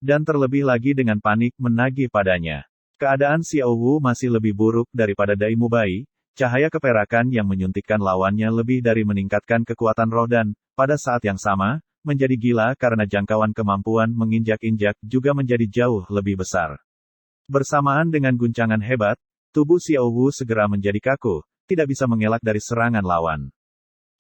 Dan terlebih lagi dengan panik menagih padanya. Keadaan Xiao Wu masih lebih buruk daripada Dai Mubai. Cahaya keperakan yang menyuntikkan lawannya lebih dari meningkatkan kekuatan roh dan, pada saat yang sama, menjadi gila karena jangkauan kemampuan menginjak-injak juga menjadi jauh lebih besar. Bersamaan dengan guncangan hebat, tubuh Xiao Wu segera menjadi kaku, tidak bisa mengelak dari serangan lawan.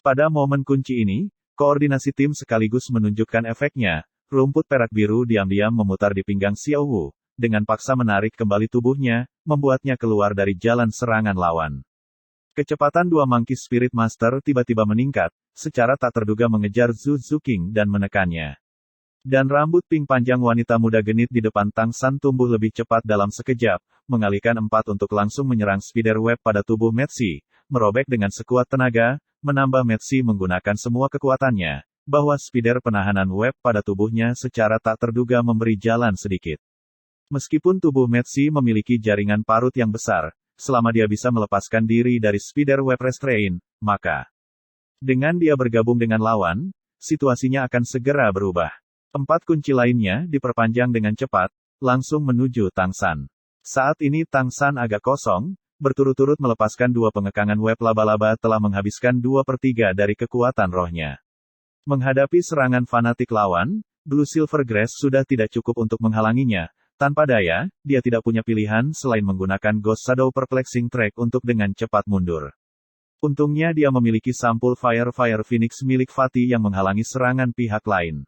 Pada momen kunci ini, koordinasi tim sekaligus menunjukkan efeknya, rumput perak biru diam-diam memutar di pinggang Xiao Wu, dengan paksa menarik kembali tubuhnya, membuatnya keluar dari jalan serangan lawan. Kecepatan dua Monkey Spirit Master tiba-tiba meningkat, secara tak terduga mengejar Zuzuking dan menekannya. Dan rambut pink panjang wanita muda genit di depan Tang San tumbuh lebih cepat dalam sekejap, mengalihkan 4 untuk langsung menyerang Spider Web pada tubuh Metsi, merobek dengan sekuat tenaga, menambah Metsi menggunakan semua kekuatannya, bahwa spider penahanan web pada tubuhnya secara tak terduga memberi jalan sedikit. Meskipun tubuh Metsi memiliki jaringan parut yang besar, selama dia bisa melepaskan diri dari Spider Web Restraint, maka dengan dia bergabung dengan lawan, situasinya akan segera berubah. 4 kunci lainnya diperpanjang dengan cepat, langsung menuju Tang San. Saat ini Tang San agak kosong, berturut-turut melepaskan 2 pengekangan web laba-laba telah menghabiskan 2/3 dari kekuatan rohnya. Menghadapi serangan fanatik lawan, Blue Silver Grass sudah tidak cukup untuk menghalanginya. Tanpa daya, dia tidak punya pilihan selain menggunakan Ghost Shadow Perplexing Track untuk dengan cepat mundur. Untungnya dia memiliki sampul Fire Phoenix milik Fatih yang menghalangi serangan pihak lain.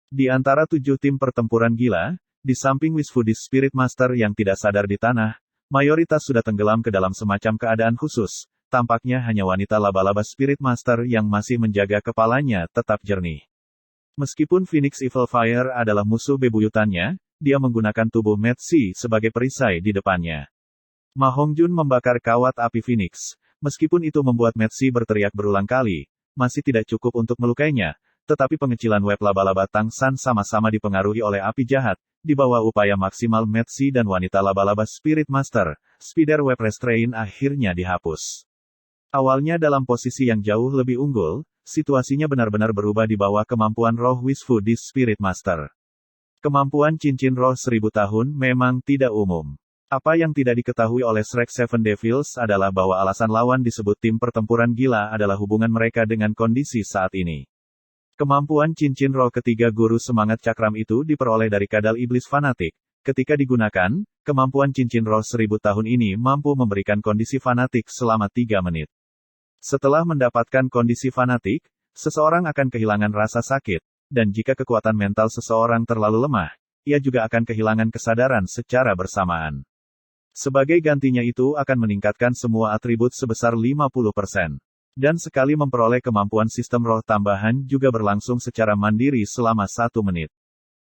Di antara 7 tim pertempuran gila, di samping Wisfudis Spirit Master yang tidak sadar di tanah, mayoritas sudah tenggelam ke dalam semacam keadaan khusus. Tampaknya hanya wanita laba-laba Spirit Master yang masih menjaga kepalanya tetap jernih. Meskipun Phoenix Evil Fire adalah musuh bebuyutannya, dia menggunakan tubuh Metsi sebagai perisai di depannya. Ma Hongjun membakar kawat api Phoenix. Meskipun itu membuat Metsi berteriak berulang kali, masih tidak cukup untuk melukainya, tetapi pengecilan web laba-laba Tang San sama-sama dipengaruhi oleh api jahat. Di bawah upaya maksimal Metsi dan wanita laba-laba Spirit Master, Spider Web Restraint akhirnya dihapus. Awalnya dalam posisi yang jauh lebih unggul, situasinya benar-benar berubah di bawah kemampuan roh Wisfudis Spirit Master. Kemampuan cincin roh 1000 tahun memang tidak umum. Apa yang tidak diketahui oleh Shrek Seven Devils adalah bahwa alasan lawan disebut tim pertempuran gila adalah hubungan mereka dengan kondisi saat ini. Kemampuan cincin roh ketiga guru semangat cakram itu diperoleh dari kadal iblis fanatik. Ketika digunakan, kemampuan cincin roh 1000 tahun ini mampu memberikan kondisi fanatik selama 3 menit. Setelah mendapatkan kondisi fanatik, seseorang akan kehilangan rasa sakit, dan jika kekuatan mental seseorang terlalu lemah, ia juga akan kehilangan kesadaran secara bersamaan. Sebagai gantinya itu akan meningkatkan semua atribut sebesar 50%. Dan sekali memperoleh kemampuan sistem roh tambahan juga berlangsung secara mandiri selama 1 menit.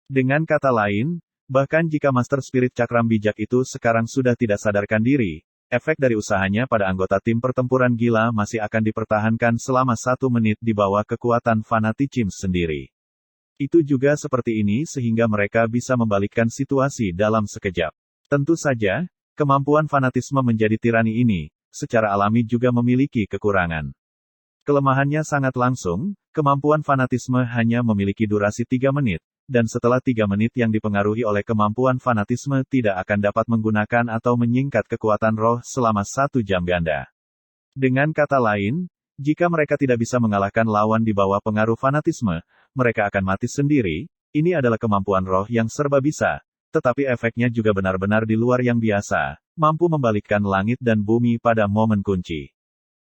Dengan kata lain, bahkan jika Master Spirit Cakram bijak itu sekarang sudah tidak sadarkan diri, efek dari usahanya pada anggota tim pertempuran gila masih akan dipertahankan selama 1 menit di bawah kekuatan Fanaticim sendiri. Itu juga seperti ini sehingga mereka bisa membalikkan situasi dalam sekejap. Tentu saja, kemampuan fanatisme menjadi tirani ini, secara alami juga memiliki kekurangan. Kelemahannya sangat langsung, kemampuan fanatisme hanya memiliki durasi 3 menit, dan setelah 3 menit yang dipengaruhi oleh kemampuan fanatisme tidak akan dapat menggunakan atau menyingkat kekuatan roh selama 1 jam ganda. Dengan kata lain, jika mereka tidak bisa mengalahkan lawan di bawah pengaruh fanatisme, mereka akan mati sendiri. Ini adalah kemampuan roh yang serba bisa, tetapi efeknya juga benar-benar di luar yang biasa, mampu membalikkan langit dan bumi pada momen kunci.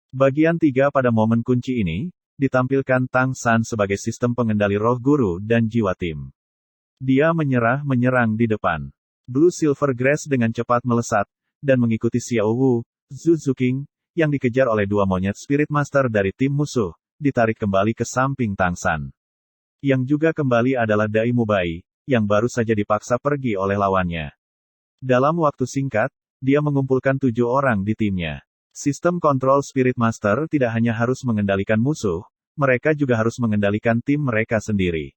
Bagian 3 pada momen kunci ini, ditampilkan Tang San sebagai sistem pengendali roh guru dan jiwa tim. Dia menyerang di depan. Blue Silver Grass dengan cepat melesat, dan mengikuti Xiao Wu, Zhu King, yang dikejar oleh 2 monyet Spirit Master dari tim musuh, ditarik kembali ke samping Tang San. Yang juga kembali adalah Dai Mubai, yang baru saja dipaksa pergi oleh lawannya. Dalam waktu singkat, dia mengumpulkan 7 orang di timnya. Sistem kontrol Spirit Master tidak hanya harus mengendalikan musuh, mereka juga harus mengendalikan tim mereka sendiri.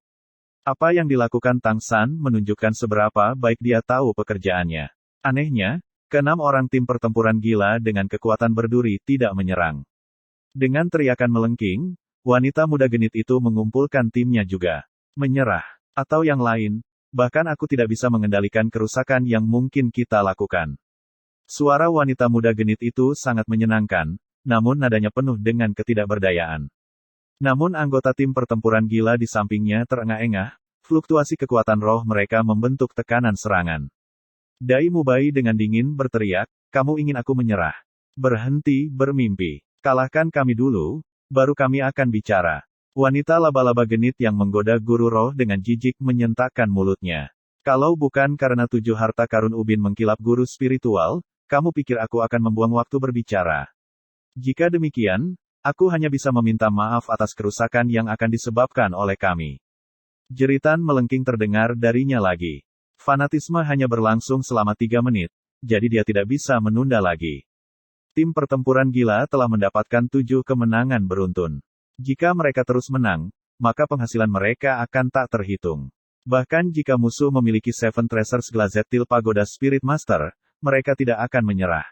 Apa yang dilakukan Tang San menunjukkan seberapa baik dia tahu pekerjaannya. Anehnya, ke-6 orang tim pertempuran gila dengan kekuatan berduri tidak menyerang. Dengan teriakan melengking, wanita muda genit itu mengumpulkan timnya juga. Menyerah. Atau yang lain, bahkan aku tidak bisa mengendalikan kerusakan yang mungkin kita lakukan. Suara wanita muda genit itu sangat menyenangkan, namun nadanya penuh dengan ketidakberdayaan. Namun anggota tim pertempuran gila di sampingnya terengah-engah, fluktuasi kekuatan roh mereka membentuk tekanan serangan. Dai Mubai dengan dingin berteriak, "Kamu ingin aku menyerah? Berhenti bermimpi. Kalahkan kami dulu, baru kami akan bicara." Wanita laba-laba genit yang menggoda guru roh dengan jijik menyentakkan mulutnya. "Kalau bukan karena 7 harta karun ubin mengkilap guru spiritual, kamu pikir aku akan membuang waktu berbicara? Jika demikian, aku hanya bisa meminta maaf atas kerusakan yang akan disebabkan oleh kami." Jeritan melengking terdengar darinya lagi. Fanatisme hanya berlangsung selama 3 menit, jadi dia tidak bisa menunda lagi. Tim pertempuran gila telah mendapatkan 7 kemenangan beruntun. Jika mereka terus menang, maka penghasilan mereka akan tak terhitung. Bahkan jika musuh memiliki Seven Treasures Glazetil Pagoda Spirit Master, mereka tidak akan menyerah.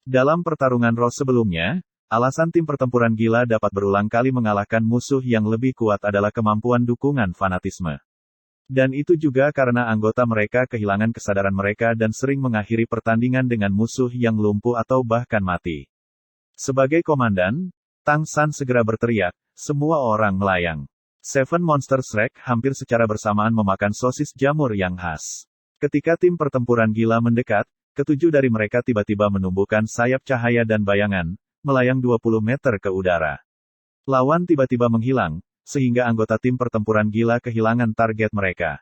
Dalam pertarungan roh sebelumnya, alasan tim pertempuran gila dapat berulang kali mengalahkan musuh yang lebih kuat adalah kemampuan dukungan fanatisme. Dan itu juga karena anggota mereka kehilangan kesadaran mereka dan sering mengakhiri pertandingan dengan musuh yang lumpuh atau bahkan mati. Sebagai komandan, Tang San segera berteriak, semua orang melayang. Seven Monster Shrek hampir secara bersamaan memakan sosis jamur yang khas. Ketika tim pertempuran gila mendekat, ketujuh dari mereka tiba-tiba menumbuhkan sayap cahaya dan bayangan, melayang 20 meter ke udara. Lawan tiba-tiba menghilang, sehingga anggota tim pertempuran gila kehilangan target mereka.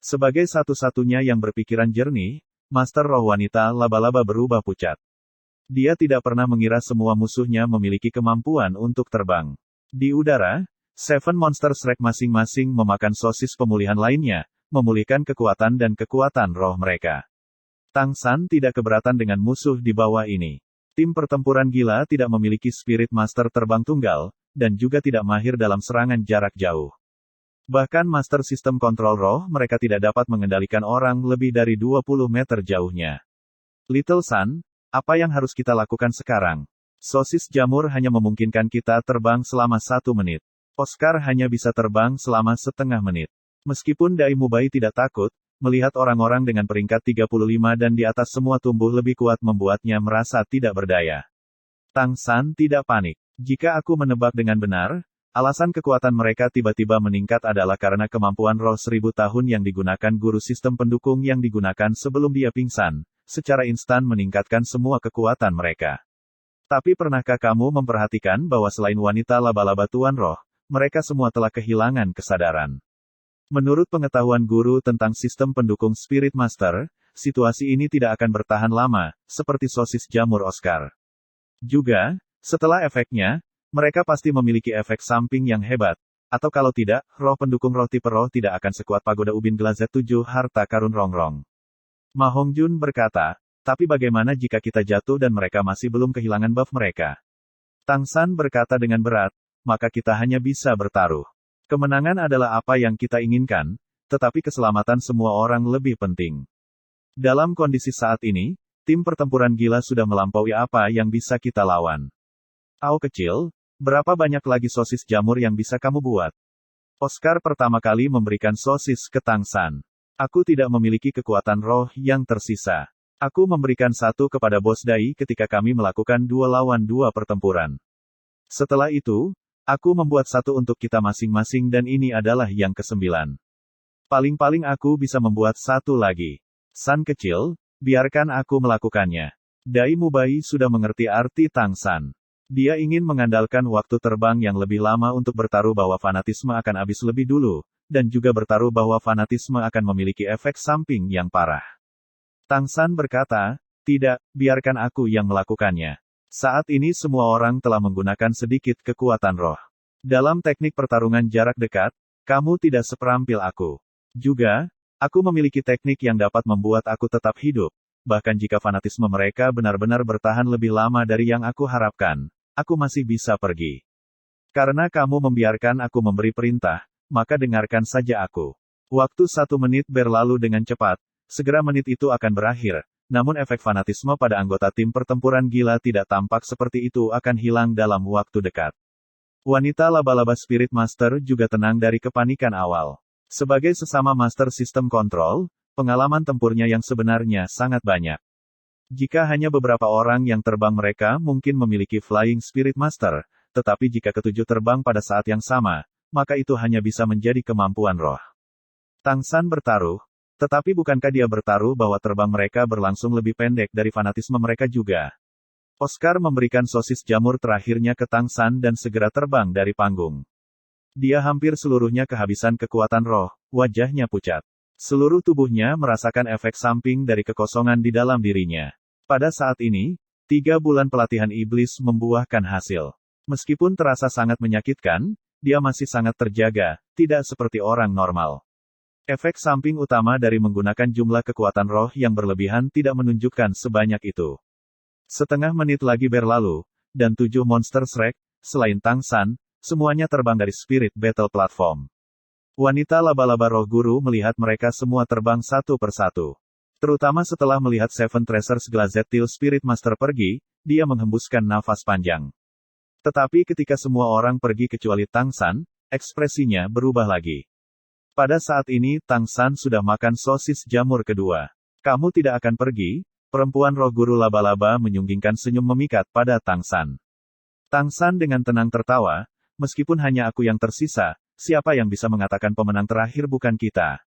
Sebagai satu-satunya yang berpikiran jernih, Master Roh Wanita Laba-Laba berubah pucat. Dia tidak pernah mengira semua musuhnya memiliki kemampuan untuk terbang. Di udara, Seven Monster Shrek masing-masing memakan sosis pemulihan lainnya, memulihkan kekuatan dan kekuatan roh mereka. Tang San tidak keberatan dengan musuh di bawah ini. Tim pertempuran gila tidak memiliki spirit master terbang tunggal, dan juga tidak mahir dalam serangan jarak jauh. Bahkan master sistem kontrol roh mereka tidak dapat mengendalikan orang lebih dari 20 meter jauhnya. Little Sun, apa yang harus kita lakukan sekarang? Sosis jamur hanya memungkinkan kita terbang selama 1 menit. Oscar hanya bisa terbang selama setengah menit. Meskipun Dai Mubai tidak takut, melihat orang-orang dengan peringkat 35 dan di atas semua tumbuh lebih kuat membuatnya merasa tidak berdaya. Tang San tidak panik. Jika aku menebak dengan benar, alasan kekuatan mereka tiba-tiba meningkat adalah karena kemampuan roh 1000 tahun yang digunakan guru sistem pendukung yang digunakan sebelum dia pingsan, secara instan meningkatkan semua kekuatan mereka. Tapi pernahkah kamu memperhatikan bahwa selain wanita laba-laba Tuan Roh, mereka semua telah kehilangan kesadaran? Menurut pengetahuan guru tentang sistem pendukung Spirit Master, situasi ini tidak akan bertahan lama, seperti sosis jamur Oscar. Juga, setelah efeknya, mereka pasti memiliki efek samping yang hebat. Atau kalau tidak, roh pendukung roh tipe roh tidak akan sekuat pagoda ubin Glazet 7 harta karun rongrong. Ma Hongjun berkata, tapi bagaimana jika kita jatuh dan mereka masih belum kehilangan buff mereka? Tang San berkata dengan berat, maka kita hanya bisa bertaruh. Kemenangan adalah apa yang kita inginkan, tetapi keselamatan semua orang lebih penting. Dalam kondisi saat ini, tim pertempuran gila sudah melampaui apa yang bisa kita lawan. Ao kecil, berapa banyak lagi sosis jamur yang bisa kamu buat? Oscar pertama kali memberikan sosis ke Tang San. Aku tidak memiliki kekuatan roh yang tersisa. Aku memberikan satu kepada Bos Dai ketika kami melakukan 2 lawan 2 pertempuran. Setelah itu, aku membuat satu untuk kita masing-masing dan ini adalah yang ke-9. Paling-paling aku bisa membuat satu lagi. San kecil, biarkan aku melakukannya. Dai Mubai sudah mengerti arti Tang San. Dia ingin mengandalkan waktu terbang yang lebih lama untuk bertaruh bahwa fanatisme akan habis lebih dulu, dan juga bertaruh bahwa fanatisme akan memiliki efek samping yang parah. Tang San berkata, tidak, biarkan aku yang melakukannya. Saat ini semua orang telah menggunakan sedikit kekuatan roh. Dalam teknik pertarungan jarak dekat, kamu tidak seperampil aku. Juga, aku memiliki teknik yang dapat membuat aku tetap hidup. Bahkan jika fanatisme mereka benar-benar bertahan lebih lama dari yang aku harapkan, aku masih bisa pergi. Karena kamu membiarkan aku memberi perintah, maka dengarkan saja aku. Waktu 1 menit berlalu dengan cepat, segera menit itu akan berakhir, namun efek fanatisme pada anggota tim pertempuran gila tidak tampak seperti itu akan hilang dalam waktu dekat. Wanita laba-laba Spirit Master juga tenang dari kepanikan awal. Sebagai sesama Master Sistem Kontrol, pengalaman tempurnya yang sebenarnya sangat banyak. Jika hanya beberapa orang yang terbang mereka mungkin memiliki Flying Spirit Master, tetapi jika ketujuh terbang pada saat yang sama, maka itu hanya bisa menjadi kemampuan roh. Tang San bertaruh, tetapi bukankah dia bertaruh bahwa terbang mereka berlangsung lebih pendek dari fanatisme mereka juga? Oscar memberikan sosis jamur terakhirnya ke Tang San dan segera terbang dari panggung. Dia hampir seluruhnya kehabisan kekuatan roh, wajahnya pucat. Seluruh tubuhnya merasakan efek samping dari kekosongan di dalam dirinya. Pada saat ini, 3 bulan pelatihan iblis membuahkan hasil. Meskipun terasa sangat menyakitkan, dia masih sangat terjaga, tidak seperti orang normal. Efek samping utama dari menggunakan jumlah kekuatan roh yang berlebihan tidak menunjukkan sebanyak itu. Setengah menit lagi berlalu, dan 7 monster Shrek, selain Tang San, semuanya terbang dari Spirit Battle Platform. Wanita laba-laba roh guru melihat mereka semua terbang satu persatu. Terutama setelah melihat Seven Treasures Glazed Teal Spirit Master pergi, dia menghembuskan nafas panjang. Tetapi ketika semua orang pergi kecuali Tang San, ekspresinya berubah lagi. Pada saat ini Tang San sudah makan sosis jamur kedua. Kamu tidak akan pergi, perempuan roh guru laba-laba menyunggingkan senyum memikat pada Tang San. Tang San dengan tenang tertawa, meskipun hanya aku yang tersisa, siapa yang bisa mengatakan pemenang terakhir bukan kita?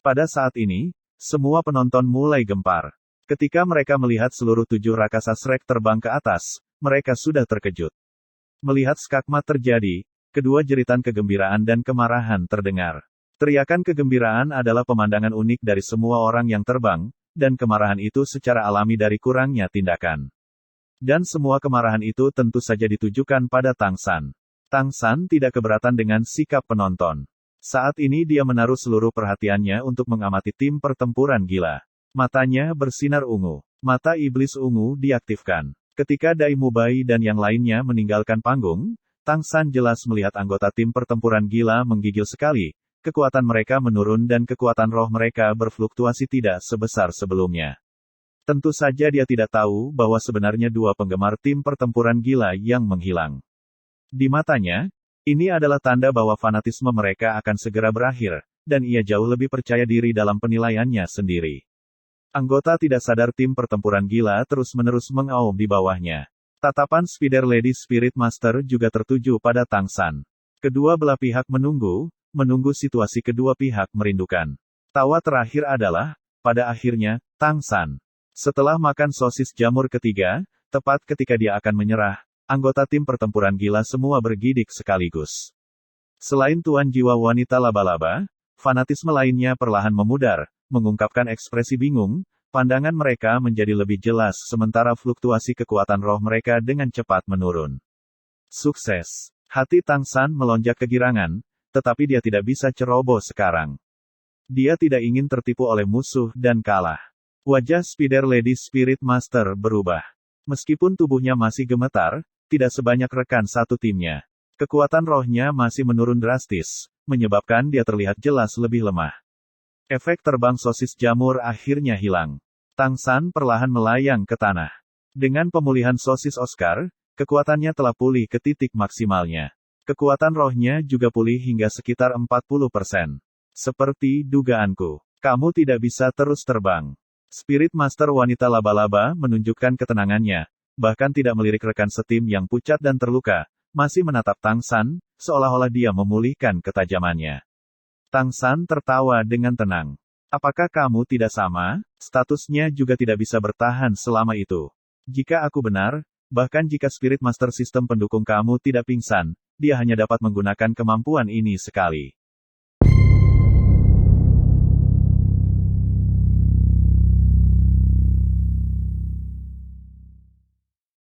Pada saat ini, semua penonton mulai gempar. Ketika mereka melihat seluruh 7 raksasa Shrek terbang ke atas, mereka sudah terkejut. Melihat skakmat terjadi, kedua jeritan kegembiraan dan kemarahan terdengar. Teriakan kegembiraan adalah pemandangan unik dari semua orang yang terbang, dan kemarahan itu secara alami dari kurangnya tindakan. Dan semua kemarahan itu tentu saja ditujukan pada Tang San. Tang San tidak keberatan dengan sikap penonton. Saat ini dia menaruh seluruh perhatiannya untuk mengamati tim pertempuran gila. Matanya bersinar ungu. Mata iblis ungu diaktifkan. Ketika Dai Mubai dan yang lainnya meninggalkan panggung, Tang San jelas melihat anggota tim pertempuran gila menggigil sekali. Kekuatan mereka menurun dan kekuatan roh mereka berfluktuasi tidak sebesar sebelumnya. Tentu saja dia tidak tahu bahwa sebenarnya dua penggemar tim pertempuran gila yang menghilang. Di matanya, ini adalah tanda bahwa fanatisme mereka akan segera berakhir, dan ia jauh lebih percaya diri dalam penilaiannya sendiri. Anggota tidak sadar tim pertempuran gila terus-menerus mengaum di bawahnya. Tatapan Spider Lady Spirit Master juga tertuju pada Tang San. Kedua belah pihak menunggu situasi kedua pihak merindukan. Tawa terakhir adalah, pada akhirnya, Tang San. Setelah makan sosis jamur ketiga, tepat ketika dia akan menyerah, anggota tim pertempuran gila semua bergidik sekaligus. Selain tuan jiwa wanita laba-laba, fanatisme lainnya perlahan memudar, mengungkapkan ekspresi bingung, pandangan mereka menjadi lebih jelas sementara fluktuasi kekuatan roh mereka dengan cepat menurun. Sukses. Hati Tang San melonjak kegirangan, tetapi dia tidak bisa ceroboh sekarang. Dia tidak ingin tertipu oleh musuh dan kalah. Wajah Spider Lady Spirit Master berubah. Meskipun tubuhnya masih gemetar, tidak sebanyak rekan satu timnya. Kekuatan rohnya masih menurun drastis, menyebabkan dia terlihat jelas lebih lemah. Efek terbang sosis jamur akhirnya hilang. Tang San perlahan melayang ke tanah. Dengan pemulihan sosis Oscar, kekuatannya telah pulih ke titik maksimalnya. Kekuatan rohnya juga pulih hingga sekitar 40%. Seperti dugaanku, kamu tidak bisa terus terbang. Spirit Master wanita laba-laba menunjukkan ketenangannya, bahkan tidak melirik rekan setim yang pucat dan terluka, masih menatap Tang San, seolah-olah dia memulihkan ketajamannya. Tang San tertawa dengan tenang. Apakah kamu tidak sama? Statusnya juga tidak bisa bertahan selama itu. Jika aku benar, bahkan jika Spirit Master sistem pendukung kamu tidak pingsan, dia hanya dapat menggunakan kemampuan ini sekali.